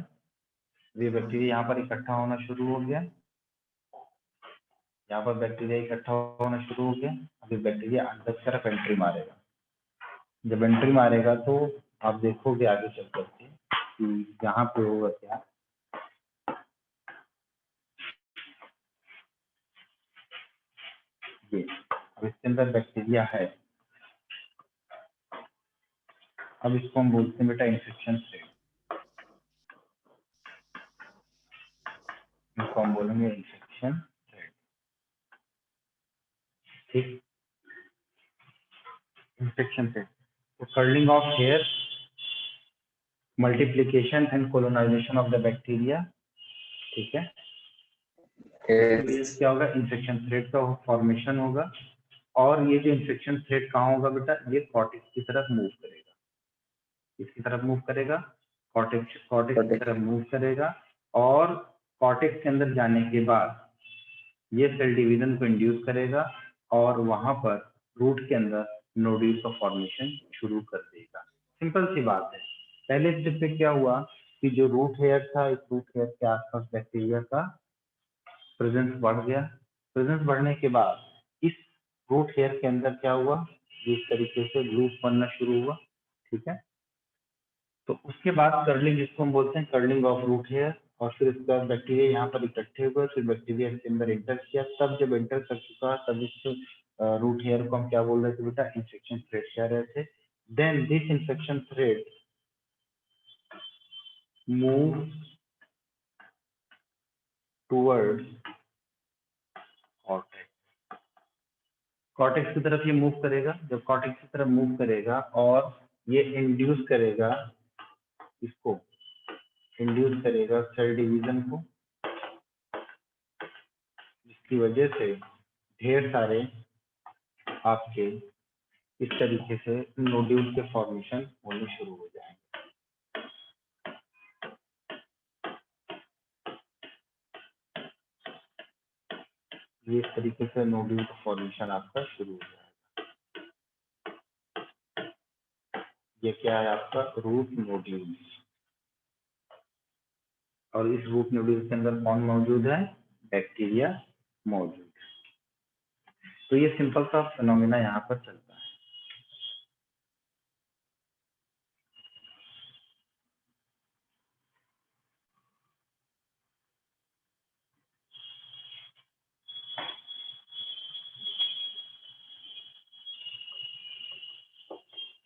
ये बैक्टीरिया यहाँ पर इकट्ठा होना शुरू हो गया, यहाँ पर बैक्टीरिया इकट्ठा होना शुरू हो गया। अभी बैक्टीरिया अंदर की तरफ एंट्री मारेगा, जब एंट्री मारेगा तो आप देखोगे आगे चल करके कि यहाँ पे होगा क्या, ये अब इसके अंदर बैक्टीरिया है। अब इसको हम बोलते हैं बेटा इन्फेक्शन थ्रेड, इसको हम बोलेंगे इन्फेक्शन थ्रेड, ठीक। इन्फेक्शन थ्रेड तो curling of hair, multiplication and colonisation of the bacteria, ठीक है। क्या होगा, इन्फेक्शन थ्रेड का फॉर्मेशन होगा, और ये जो इन्फेक्शन थ्रेड कहाँ होगा बेटा, ये कॉर्टेक्स की तरफ मूव करेगा, इसकी तरफ मूव करेगा, कॉर्टेक्स की तरफ मूव करेगा, और कॉर्टेक्स के अंदर जाने के बाद ये सेल डिवीजन को इंड्यूस करेगा, और वहां पर रूट के अंदर नोड्यूल का फॉर्मेशन शुरू कर देगा। सिंपल सी बात है। पहले स्टेप पे क्या हुआ कि जो रूट हेयर था, इस रूट हेयर के आसपास बैक्टीरिया का प्रेजेंस बढ़ गया। प्रेजेंस बढ़ने के बाद इस रूट हेयर के अंदर क्या हुआ, जिस तरीके से लूप बनना शुरू हुआ, ठीक है। तो उसके बाद कर्लिंग, जिसको हम बोलते हैं कर्लिंग ऑफ रूट हेयर, और फिर उसके बाद बैक्टीरिया यहाँ पर इकट्ठे हुए, फिर बैक्टीरिया इसके अंदर एंटर किया, तब जब एंटर कर चुका तब इस रूट हेयर को हम क्या बोल रहे थे बेटा, इन्फेक्शन थ्रेड कह रहे थे। Then this infection thread move towards cortex, cortex की तरफ ये मूव करेगा। जब कॉर्टेक्स की तरफ मूव करेगा और ये इंड्यूस करेगा, इसको इंड्यूस करेगा सेल डिवीजन को, जिसकी वजह से ढेर सारे आपके इस तरीके से नोड्यूल के फॉर्मेशन होने शुरू हो जाएंगे। ये इस तरीके से नोड्यूल का फॉर्मेशन आपका शुरू हो जाएगा। ये क्या है आपका रूट नोड्यूल, और इस रूट नोड्यूल के अंदर कौन मौजूद है, बैक्टीरिया मौजूद है। तो ये सिंपल सा फिनोमिना यहाँ पर चलता है।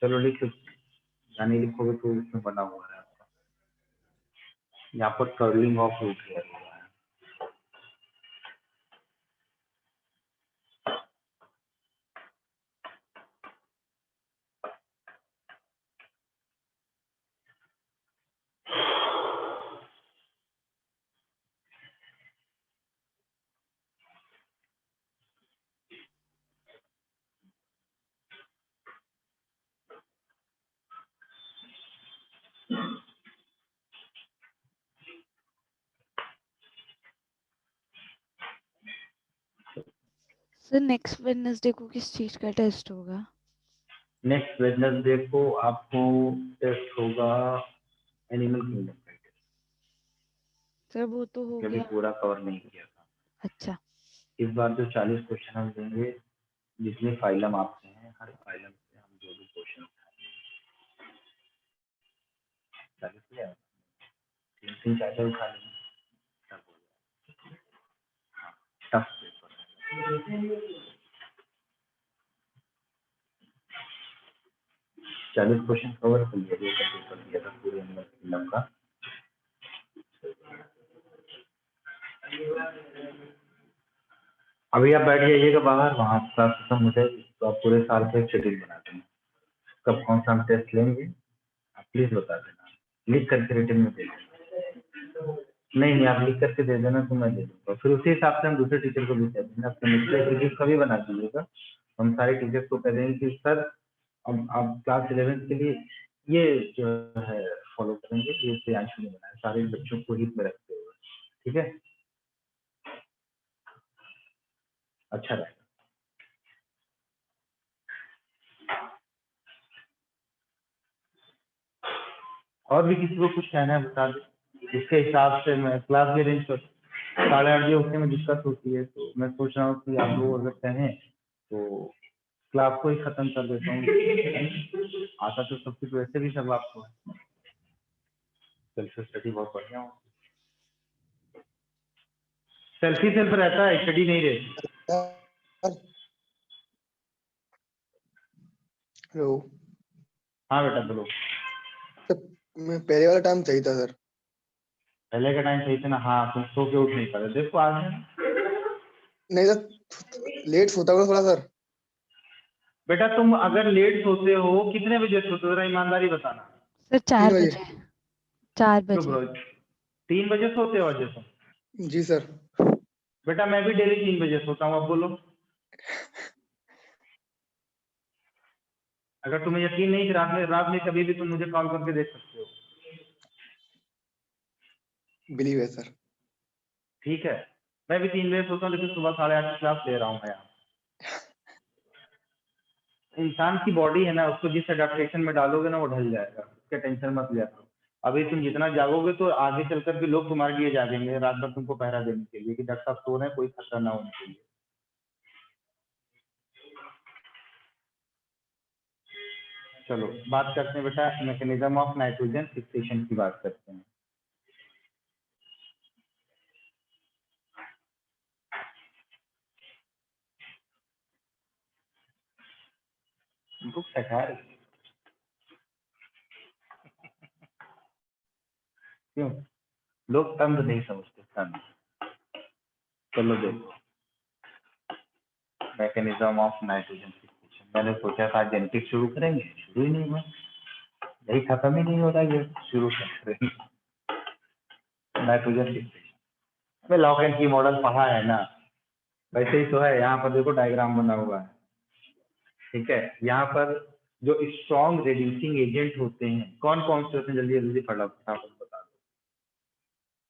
चलो लिख, यानी लिखोगे तो इसमें बना हुआ है आपका, यहाँ पर कर्लिंग ऑफ रूट हेयर हो रहा है। सर नेक्स्ट वेडनेसडे को किस चीज का टेस्ट होगा? नेक्स्ट वेडनेसडे को आपको टेस्ट होगा एनिमल किंगडम का टेस्ट, सर वो तो हो कभी गया। पूरा कवर नहीं किया था। अच्छा, इस बार जो 40 क्वेश्चन हम देंगे, जितने फाइलम आपके हैं, हर फाइलम से हम जो भी क्वेश्चन उठाएंगे, 40 क्या 3-3 4 उठा लेंगे, तब हो जाएगा। हाँ, टफ पेपर है। 40 क्वेश्चन कवर कर लिया, पेपर दिया था पूरे एनिमल किंगडम का। अभी आप बैठ जाइएगा बाहर, वहाँ क्लास खत्म हो जाएगी तो आप पूरे साल का एक शेड्यूल बना देना, कब कौन सा हम टेस्ट लेंगे आप प्लीज बता देना, लिख करके रिटर्न में दे देना। नहीं आप लिख करके दे देना तो मैं दे दूंगा, फिर उसी हिसाब से हम दूसरे टीचर को भी कह देंगे। अपने मित्र शेड्यूल कभी बना दीजिएगा, हम सारे टीचर्स को कह देंगे कि सर अब आप क्लास 11 के लिए ये जो है फॉलो करेंगे, ये प्रियांशु ने बनाया, सारे बच्चों को हित में रखते हुए, ठीक है, अच्छा रहेगा। और भी किसी को कुछ कहना है बता दे, इसके हिसाब से मैं क्लास भी अरेंज कर। 8:30 बजे उठने में दिक्कत होती है, तो मैं सोच रहा हूँ कि आप लोग अगर कहें तो क्लास को ही खत्म कर देता हूँ। आता तो सब कुछ वैसे भी सब आपको है, सेल्फ स्टडी बहुत बढ़िया हो, सेल्फी सेल्फ रहता है, स्टडी नहीं रहती। हेलो हाँ बेटा बोलो। सर, मैं पहले वाला टाइम चाहिए था सर। पहले का टाइम सही था ना? हाँ, तुम सो के उठ नहीं पा रहे, देखो आज है। नहीं सर, लेट सोता हूँ थोड़ा सर। बेटा तुम अगर लेट सोते हो, कितने बजे सोते हो, जरा ईमानदारी बताना। सर 4 बजे। बजे 4 क्यों बजे। ब्रो, 3 बजे सोते हो वजह से? जी सर। बेटा मैं भी डेली 3 बजे सोता हूँ, अब बोलो। अगर तुम्हें यकीन नहीं कि रात में कभी भी तुम मुझे कॉल करके देख सकते हो। बिलीव है सर। ठीक है, मैं भी 3 बजे सोता हूँ, लेकिन सुबह 8:30 की क्लास ले रहा हूँ मैं यहाँ। इंसान की बॉडी है ना, उसको जिस अडेप्टेशन में डालोगे ना वो ढल जाएगा, उसका टेंशन मत लिया करो। अभी तुम जितना जागोगे तो आगे चलकर भी लोग तुम्हारे लिए जागेंगे रात भर तुमको पहरा देने के लिए कि डॉक्टर साहब सो रहे हैं, कोई खतरा ना हो उनके लिए। चलो बात करते हैं बेटा मैकेनिज्म ऑफ नाइट्रोजन फिक्सेशन की बात करते हैं। बुक हटा रही क्यों? लोग तंद नहीं समझते तंद। चलो देखो मैकेनिज्म ऑफ नाइट्रोजन फिक्सेशन। मैंने सोचा था जेनेटिक्स शुरू करेंगे, शुरू ही नहीं हुआ, यही खत्म ही नहीं हो रहा, ये शुरू करेंगे नाइट्रोजन फिक्सेशन। मैं लॉक एंड की मॉडल पढ़ा है ना, वैसे ही तो है। यहाँ पर देखो डायग्राम बना हुआ है, ठीक है। यहाँ पर जो स्ट्रॉन्ग रिड्यूसिंग एजेंट होते हैं कौन कौन से होते हैं, जल्दी जल्दी फटाफट बता दो।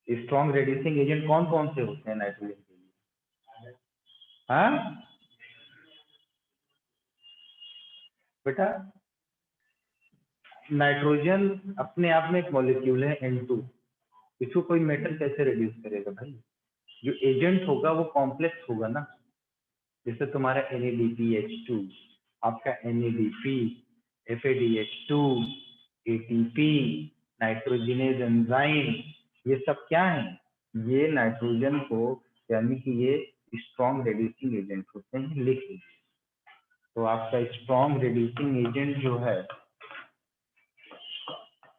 स्ट्रॉन्ग रिड्यूसिंग एजेंट कौन कौन से होते हैं नाइट्रोजन के लिए? हाँ बेटा, नाइट्रोजन अपने आप में एक मॉलिक्यूल है N2, इसको कोई मेटल कैसे रिड्यूस करेगा भाई? जो एजेंट होगा वो कॉम्प्लेक्स होगा ना, जैसे तुम्हारा NADPH2, आपका NADP, FADH2, ATP, nitrogenase enzyme, ये सब क्या है? ये नाइट्रोजन को, यानी कि ये स्ट्रॉन्ग रिड्यूसिंग एजेंट होते हैं, लिख लीजिए। तो आपका स्ट्रॉन्ग रिड्यूसिंग एजेंट जो है,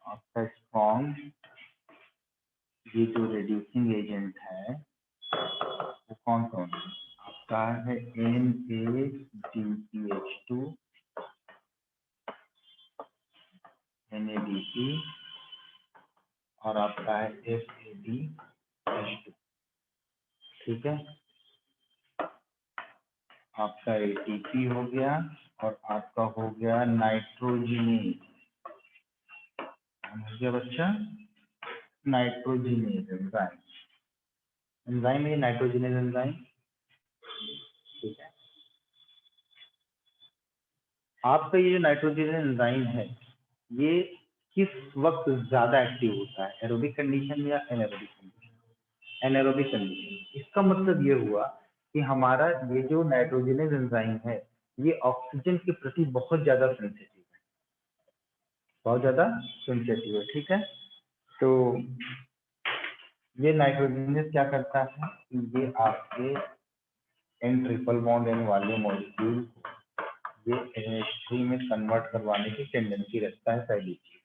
आपका स्ट्रॉन्ग ये जो रिड्यूसिंग एजेंट है वो कौन कौन है? आपका है NADPH2, NADP और आपका है FADH2, ठीक है। आपका ATP हो गया और आपका हो गया नाइट्रोजनेज, हो गया बच्चा नाइट्रोजनेज एंजाइम। एंजाइम है नाइट्रोजनेज एंजाइम, ठीक है। आपका ये जो नाइट्रोजन एंजाइम है ये किस वक्त ज्यादा एक्टिव होता है, एरोबिक कंडीशन या एनारोबिक कंडीशन? Anaerobic condition. इसका मतलब ये हुआ कि हमारा ये जो नाइट्रोजनेज एंजाइम है ये ऑक्सीजन के प्रति बहुत ज्यादा सेंसिटिव है, बहुत ज्यादा सेंसिटिव है, ठीक है। तो ये नाइट्रोजनेज क्या करता है कि ये आपके N ट्रिपल बॉन्ड N वाले मॉलिक्यूल ये NH3 में कन्वर्ट करवाने की टेंडेंसी रखता है, पहली चीज।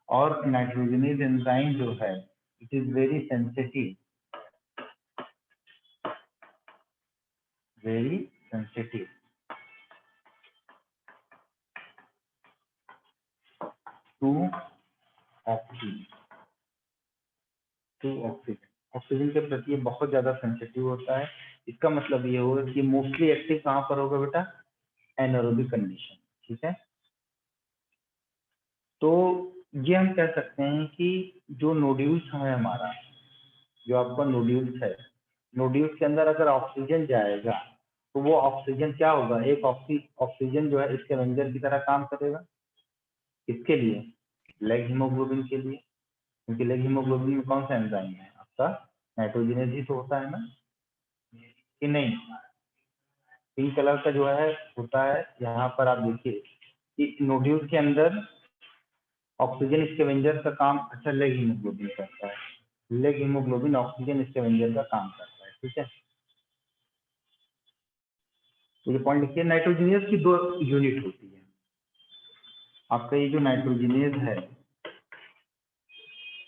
और नाइट्रोजनेज एंजाइम जो है it is very sensitive to oxygen, oxygen के प्रति ये बहुत ज्यादा सेंसिटिव होता है। इसका मतलब ये होगा कि मोस्टली एक्टिव कहाँ पर होगा बेटा? एनारोबिक कंडीशन, ठीक है। तो ये हम कह सकते हैं कि जो नोड्यूल्स है हमारा, जो आपका नोड्यूल्स है, नोड्यूल्स के अंदर अगर ऑक्सीजन जाएगा तो वो ऑक्सीजन क्या होगा, एक ऑक्सीजन जो है इसके रंजन की तरह काम करेगा। इसके लिए लेग हीमोग्लोबिन के लिए, क्योंकि लेग हीमोग्लोबिन में कौन सा एंजाइम है आपका, नाइट्रोजनेज ही तो होता है ना कि नहीं। पिंक कलर का जो है होता है, यहाँ पर आप देखिए कि नोड्यूल के अंदर ऑक्सीजन स्कैवेंजर का काम अच्छा लेग हीमोग्लोबिन करता है, लेग हीमोग्लोबिन ऑक्सीजन स्कैवेंजर का काम करता है, ठीक है। तो ये पॉइंट लिखिए, नाइट्रोजनेज की 2 यूनिट होती है। आपका ये जो नाइट्रोजनेज है,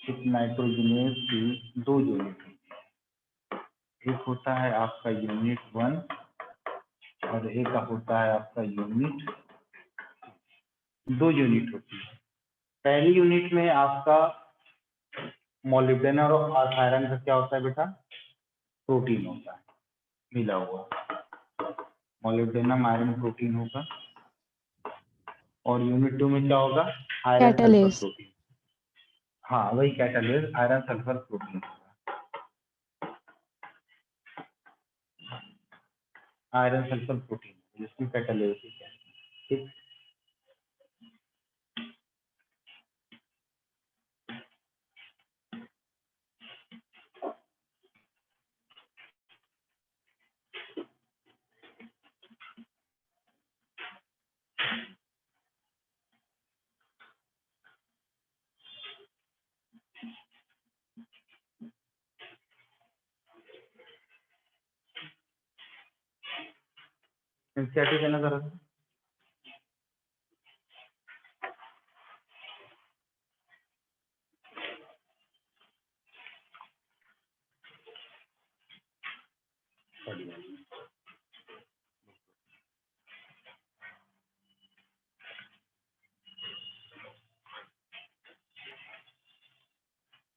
इस नाइट्रोजनेज की 2 यूनिट होती है। एक होता है आपका यूनिट 1 और एक होता है आपका यूनिट, 2 यूनिट होती है। पहली यूनिट में आपका मोलिब्डेनम और आयरन का क्या होता है बेटा, प्रोटीन होता है मिला हुआ, मोलिब्डेनम आयरन प्रोटीन होगा। और यूनिट 2 में क्या होगा, आयरन सल्फर कैटालिस। प्रोटीन। हाँ वही कैटालिस, आयरन सल्फर प्रोटीन होगा, आयरन सल्फर प्रोटीन जिसकी कैटालिस कहते हैं, ठीक। एनसीईआरटी देना जरा सा।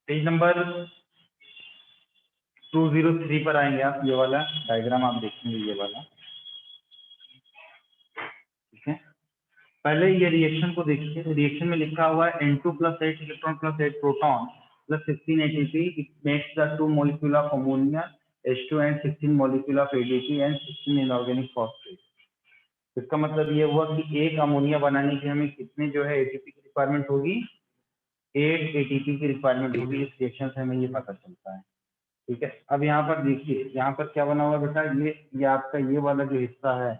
पेज नंबर 203 पर आएंगे आप, ये वाला डायग्राम आप देखेंगे, ये वाला, ठीक है। पहले ये रिएक्शन को देखिए, रिएक्शन में लिखा हुआ है N2 + 8 electron + 8 proton + 16 ATP, it makes the 2 molecule of ammonia H2 and 16 molecule of ADP and 16 inorganic phosphate। इसका मतलब ये हुआ कि एक अमोनिया बनाने के हमें कितने जो है एटीपी की रिक्वायरमेंट होगी, 8 एटीपी की रिक्वायरमेंट होगी। इस रिएक्शन से हमें ये पता चलता है, ठीक है। अब यहाँ पर देखिए, यहाँ पर क्या बना हुआ बेटा, ये आपका ये वाला जो हिस्सा है,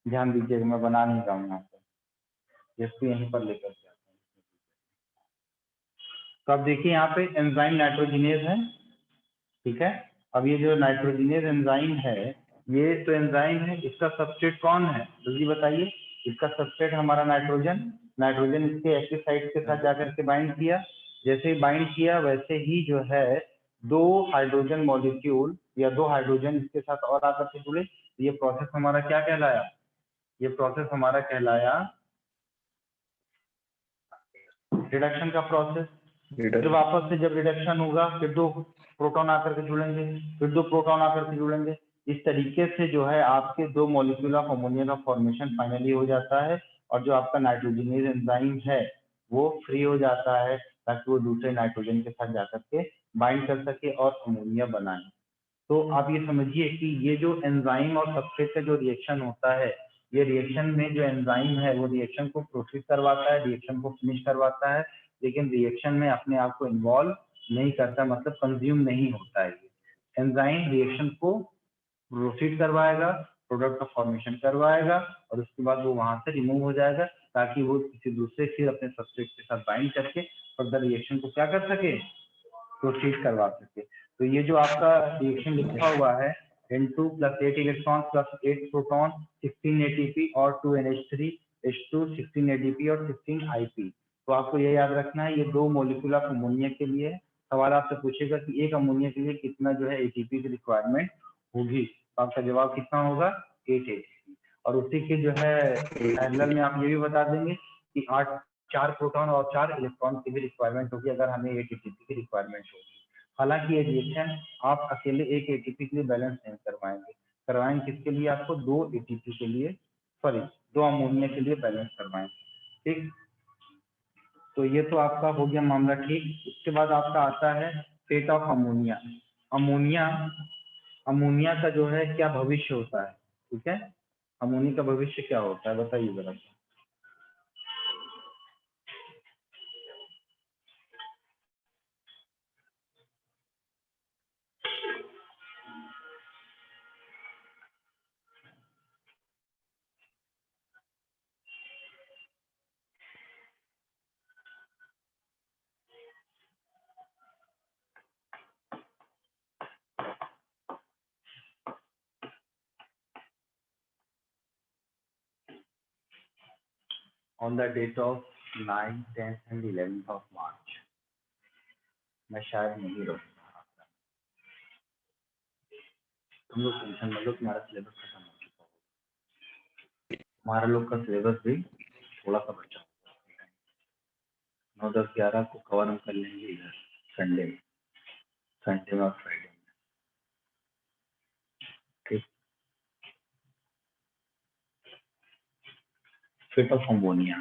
ध्यान दीजिएगा, मैं बना नहीं रहा हूँ यहाँ पर, इसको यहीं पर लेकर के आता हूँ। तो अब देखिए यहाँ पे एंजाइम नाइट्रोजिनेज है, ठीक है। अब ये जो नाइट्रोजिनेज एंजाइम है, ये तो एंजाइम है, इसका सबस्ट्रेट कौन है जल्दी बताइए। इसका सबस्ट्रेट हमारा नाइट्रोजन, नाइट्रोजन इसके एक्टिव साइट के साथ जाकर के बाइंड किया, जैसे ही बाइंड किया वैसे ही जो है 2 हाइड्रोजन मॉलिक्यूल या 2 हाइड्रोजन इसके साथ और आकर के जुड़े। ये प्रोसेस हमारा क्या कहलाया, ये प्रोसेस हमारा कहलाया रिडक्शन का प्रोसेस। फिर वापस से जब रिडक्शन होगा फिर 2 प्रोटॉन आकर के जुड़ेंगे, फिर 2 प्रोटॉन आकर के जुड़ेंगे। इस तरीके से जो है आपके 2 मॉलिक्यूल ऑफ अमोनिया का फॉर्मेशन फाइनली हो जाता है, और जो आपका नाइट्रोजनेज एंजाइम है वो फ्री हो जाता है, ताकि वो दूसरे नाइट्रोजन के साथ जाकर के बाइंड कर सके और अमोनिया बनाए। तो आप ये समझिए कि ये जो एंजाइम और सबस्ट्रेट का जो रिएक्शन होता है, ये रिएक्शन में जो एंजाइम है वो रिएक्शन को प्रोसीड करवाता है, रिएक्शन को फिनिश करवाता है, लेकिन रिएक्शन में अपने आप को इन्वॉल्व नहीं करता, मतलब कंज्यूम नहीं होता है। एंजाइम रिएक्शन को प्रोसीड करवाएगा, प्रोडक्ट का फॉर्मेशन करवाएगा, और उसके बाद वो वहां से रिमूव हो जाएगा, ताकि वो किसी दूसरे फिर अपने सबस्ट्रेट के साथ बाइंड करके फर्दर रिएक्शन को क्या कर सके, प्रोसीड करवा सके। तो ये जो आपका रिएक्शन लिखा हुआ है N2 + 8 इलेक्ट्रॉन + 8 प्रोटॉन 16 ATP और 2 NH3 H2 16 ADP और 16 IP। तो आपको ये याद रखना है, ये 2 मॉलिक्यूल ऑफ अमोनिया के लिए है। सवाल आपसे पूछेगा कि एक अमोनिया के लिए कितना जो है ATP की रिक्वायरमेंट होगी, तो आपका जवाब कितना होगा, 8 ATP। और उसी के जो है पैरेलल में आप ये भी बता देंगे कि 4 प्रोटॉन और 4 इलेक्ट्रॉन की भी रिक्वायरमेंट होगी अगर हमें 8 ATP की रिक्वायरमेंट होगी। हालांकि ये रिएक्शन आप अकेले 1 ATP के लिए बैलेंस नहीं करवाएंगे, करवाएंगे किसके लिए, आपको 2 ATP के लिए, सॉरी 2 अमोनिया के लिए बैलेंस करवाएंगे, ठीक। तो ये तो आपका हो गया मामला, ठीक। उसके बाद आपका आता है fate of ammonia. Ammonia, ammonia का जो है क्या भविष्य होता है, ठीक है। अमोनिया का भविष्य क्या होता है बताइए जरा। On the date of 9, 10 and 11 of March. मैं शायद नहीं रहूँगा, तुम लोग टेंशन मत लो, तुम्हारा सिलेबस खत्म हो चुका होगा। हमारा लोग का सिलेबस भी थोड़ा सा बचा होगा। 9, 10, 11 को कवर हम कर लेंगे इधर संडे में और फ्राइडे में। ठीक, फिट ऑफ अमोनिया।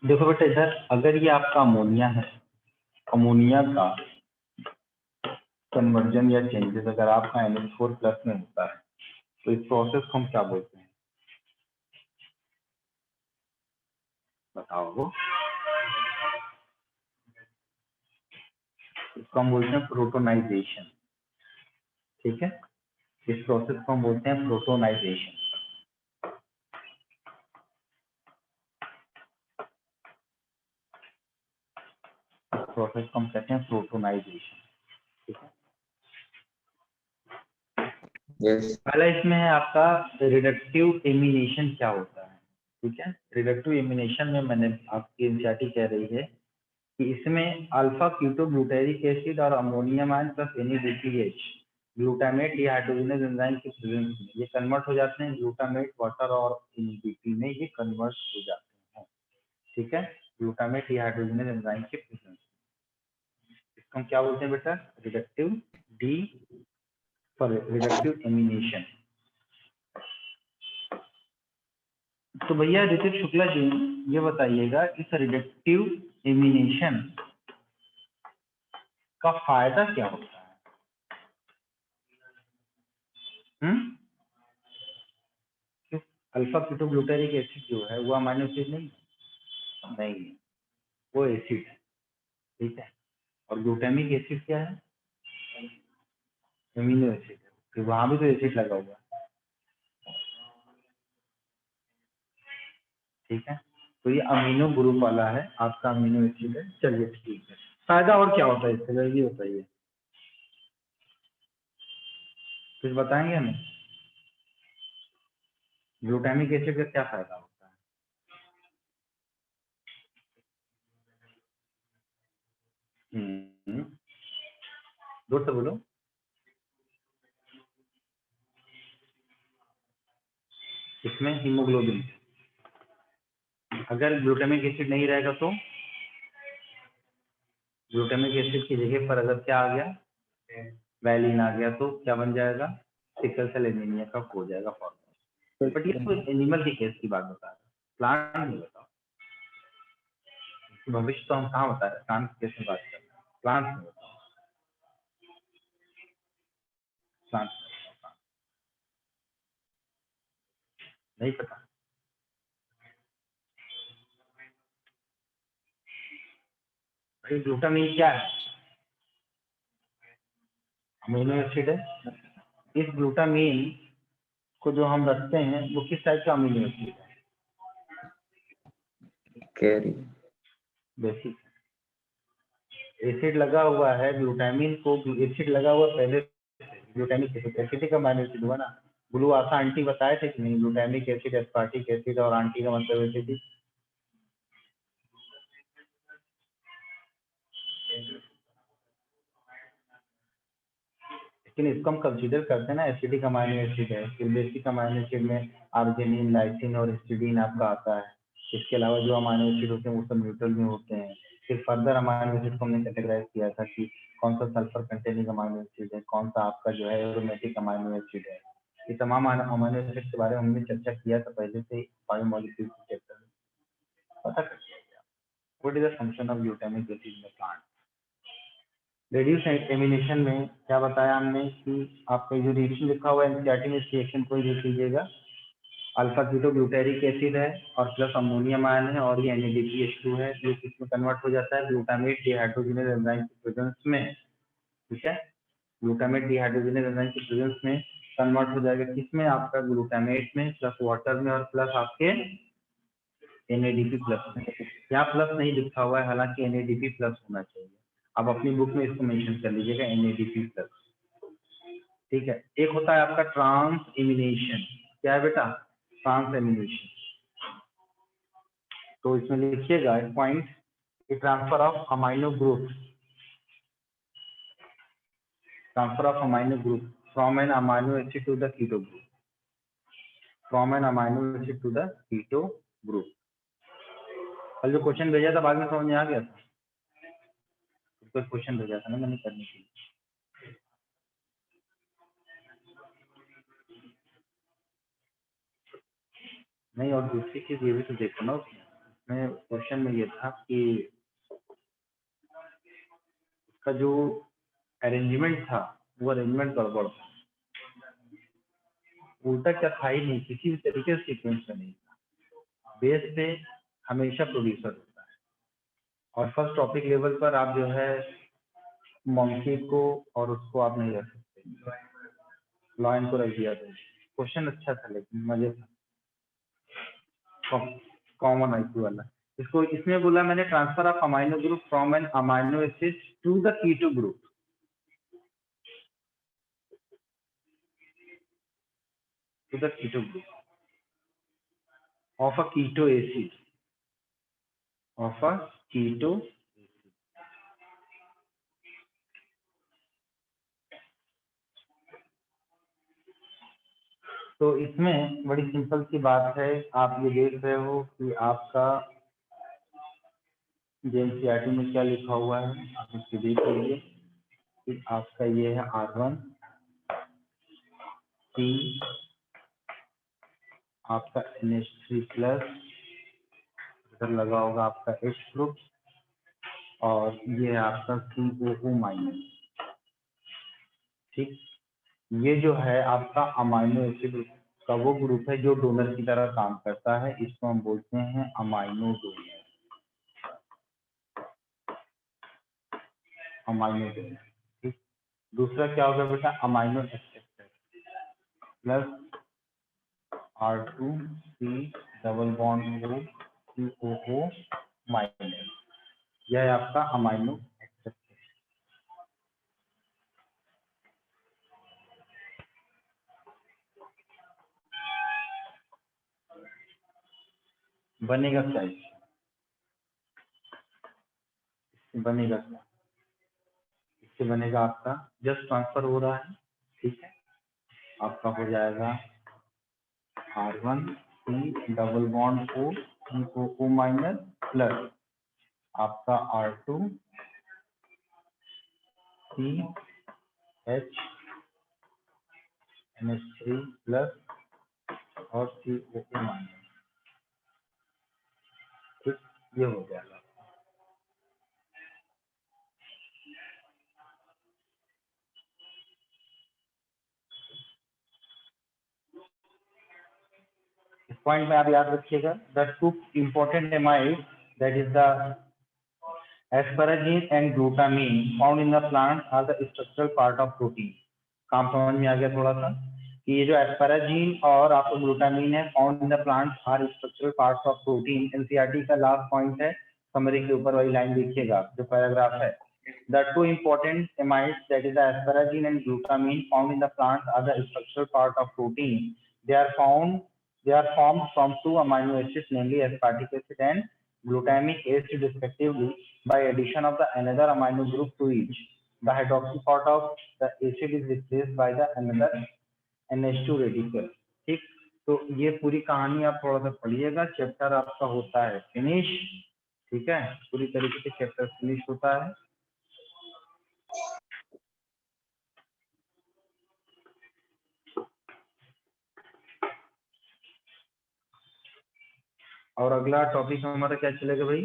देखो बेटा इधर अगर ये आपका अमोनिया है, अमोनिया का कन्वर्जन या चेंजेस अगर आपका NH4 प्लस में होता है तो इस प्रोसेस को हम क्या बोलते हैं, बताओ वो? इसको हम बोलते हैं प्रोटोनाइजेशन। ठीक है, इस प्रोसेस को हम बोलते हैं प्रोटोनाइजेशन। प्रोसेस को हम कहते हैं प्रोटोनाइजेशन। ठीक है, यस पहला इसमें है आपका रिडक्टिव एमिनेशन क्या होता है। ठीक है, रिडक्टिव एमिनेशन में मैंने आपकी एनसीईआरटी कह रही है कि इसमें अल्फा कीटोग्लूटारिक एसिड और ammonium ion plus NADPH glutamate dehydrogenase enzyme के प्रेजेंस में ये कन्वर्ट हो जाते हैं ग्लूटामेट वाटर और NADP में ये कन्वर्ट हो जाते हैं। ठीक है, ग्लूटामेट डिहाइड्रोजनेज एंजाइम के प्रेजेंस में इसको हम क्या बोलते हैं बेटा, रिडक्टिव एमिनेशन। तो भैया ऋतिक शुक्ला जी ये बताइएगा इस रिडक्टिव एमिनेशन का फायदा क्या होता है? अल्फा कीटोग्लूटारिक एसिड जो है वो अमीनो एसिड नहीं है, वो एसिड है। ठीक है, और ग्लूटामिक एसिड क्या है, अमीनो एसिड है। फिर वहां भी तो एसिड लगा हुआ है। ठीक है, तो ये अमीनो ग्रुप वाला है, आपका अमीनो एसिड है। चलिए ठीक है, फायदा और क्या होता है इससे ये बताइए, कुछ बताएंगे हमें ग्लूटामिक एसिड का क्या फायदा होता है? जोर से बोलो। इसमें हीमोग्लोबिन, अगर ग्लूटामिक एसिड नहीं रहेगा तो ग्लूटामिक एसिड की जगह पर अगर क्या आ गया, वैलिन आ गया, तो क्या बन जाएगा, सिकल सेल एनीमिया का हो जाएगा फॉर्म। बट ये तो एनिमल के केस की बात बता रहे हैं, प्लांट नहीं बताओ। भविष्य तो हम कहाँ बता रहे हैं, प्लांट के केस में बात कर रहे हैं, प्लांट में बताओ, प्लांट नहीं पता। भाई ग्लूटामिन क्या है, अमीनो एसिड है। इस ग्लूटामिन को जो हम रखते हैं वो किस टाइप का अमीनो एसिड है, कैरी बेसिक एसिड लगा हुआ है। ग्लूटामिन को एसिड लगा हुआ पहले glutamic acid, acidic amino acid हुआ ना। ब्लू आशा आंटी बताए थे कि नहीं, ग्लूटामिक एसिड, एस्पार्टिक एसिड और आंटी का मतलब एसिडिक। लेकिन इसको हम कंसीडर करते हैं ना एसिडिक अमीनो एसिड है। फिर बेसिक अमीनो एसिड में आर्जिनिन, लाइसिन और हिस्टिडीन आपका आता है। इसके अलावा जो अमीनो एसिड होते हैं वो सब न्यूट्रल में होते हैं। फिर फर्दर अमीनो एसिड को हमने कैटेगराइज किया था कि कौन सा सल्फर कंटेनिंग अमीनो एसिड है, कौन सा आपका जो है एरोमेटिक अमीनो एसिड है। ये तमाम अमीनो एसिड के बारे में हमने चर्चा किया था पहले से बायोमोलिक्यूल्स के चैप्टर में, पता कर लिया गया। What is the function of glutamic acid in the plant. Reduce amination में क्या बताया हमने कि आपका जो रिएक्शन लिखा हुआ है एनसीईआरटी में, इस रिएक्शन को देख लीजिएगा। अल्फा कीटोग्लूटारिक एसिड है और प्लस अमोनियम आयन है और ये NADPH2 है जो किसमें कन्वर्ट हो जाता है, ग्लूटामेट डिहाइड्रोजनेज एंजाइम के प्रेजेंस में। ठीक है, ग्लूटामेट डिहाइड्रोजनेज एंजाइम के प्रेजेंस में कन्वर्ट हो जाएगा किसमें, आपका ग्लूटामेट में प्लस वाटर में और प्लस आपके NADP प्लस में। यहाँ प्लस नहीं लिखा हुआ है, हालांकि NADP प्लस होना चाहिए। आप अपनी बुक में इसको मेंशन कर लीजिएगा NADP प्लस। ठीक है, एक होता है आपका ट्रांस एमिनेशन। क्या है बेटा, ट्रांस एमिनेशन। तो इसमें लिखिएगा एक पॉइंट कि transfer of amino group, transfer of amino group from an amino acid to the keto group, from an amino acid to the keto group. कल जो क्वेश्चन भेजा था बाद में समझ में आ गया था, कोई क्वेश्चन भेजा था ना मैंने करने के लिए। नहीं, और दूसरी चीज ये भी तो देखो ना, उसमें क्वेश्चन में ये था कि उसका जो अरेंजमेंट था वो अरेंजमेंट गड़बड़ था, उल्टा क्या था ही नहीं, किसी भी तरीके से सीक्वेंस में नहीं था। बेस पे हमेशा प्रोड्यूसर होता है, और फर्स्ट टॉपिक लेवल पर आप जो है मंकी को और उसको आप नहीं रख सकते, लॉयन को रख दिया था। क्वेश्चन अच्छा था लेकिन मजे था, कॉमन आईक्यू वाला। इसको इसमें बोला मैंने transfer of amino group from an amino acid to the keto group, to the keto group of a keto acid, of a keto acid। तो इसमें बड़ी सिंपल सी बात है, आप ये देख रहे हो कि आपका जेएनसीईआरटी में क्या लिखा हुआ है, आप इसको देख लीजिए कि आपका ये है R1 C, आपका NH3 प्लस, इधर लगा होगा आपका H ग्रुप, और ये है आपका COO माइनस। ठीक, ये जो है आपका अमाइनो एसिड का वो ग्रुप है जो डोनर की तरह काम करता है, इसको हम बोलते हैं अमाइनो डोनर, अमाइनो डोनर। ठीक, दूसरा क्या होगा बेटा, amino acceptor plus R2C double bond O COO minus, यह है आपका अमाइनो एक्सेप्टर। बनेगा क्या, इससे बनेगा क्या, इससे बनेगा आपका जस्ट ट्रांसफर हो रहा है, ठीक है, आपका हो जाएगा R1C double bond O COO minus plus आपका R2CH NH3 प्लस और COO माइनस। ठीक, ये हो जाएगा। इस पॉइंट में आप याद रखिएगा, the two important amide that is the asparagine and glutamine found in the plant are the structural part of protein। काम समझ में आ गया थोड़ा सा कि ये जो एस्पैराजीन और आपको ग्लूटामीन है found in the plant are structural parts of protein. NCERT का लास्ट पॉइंट है, समरी के ऊपर वाली लाइन देखिएगा जो पैराग्राफ है, the two important amides that is the asparagine and glutamine found in the plant are the structural part of protein. they are formed from two amino acids, namely aspartic acid and glutamic acid respectively, by addition of the another amino group to each. The hydroxy part of the acid is replaced by the another NH2 radical। ठीक, तो ये पूरी कहानी आप थोड़ा सा पढ़िएगा, चैप्टर आपका होता है फिनिश। ठीक है, पूरी तरीके से चैप्टर फिनिश होता है। और अगला टॉपिक हमारा क्या चलेगा भाई,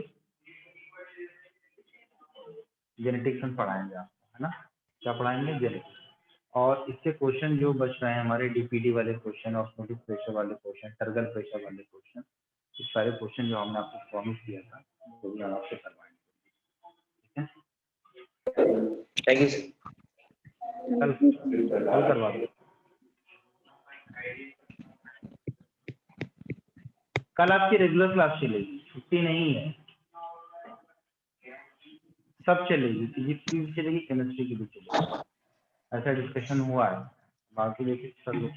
जेनेटिक्स में पढ़ाएंगे आपको, है ना, क्या पढ़ाएंगे, जेनेटिक्स। और इससे क्वेश्चन जो बच रहे हैं हमारे डीपीडी वाले क्वेश्चन, ऑस्मोटिक प्रेशर वाले क्वेश्चन, टर्गल प्रेशर वाले क्वेश्चन, इस सारे क्वेश्चन जो हमने आपको प्रॉमिस किया था वो भी हम आपसे करवाएंगे। ठीक है, थैंक यू। कल करवा दो, कल आपकी रेगुलर क्लास चलेगी, छुट्टी नहीं है, सब चलेगी, फिजिक्स की भी चलेगी, केमिस्ट्री की भी चलेगी, ऐसा डिस्कशन हुआ है, बाकी देखिए सब लोग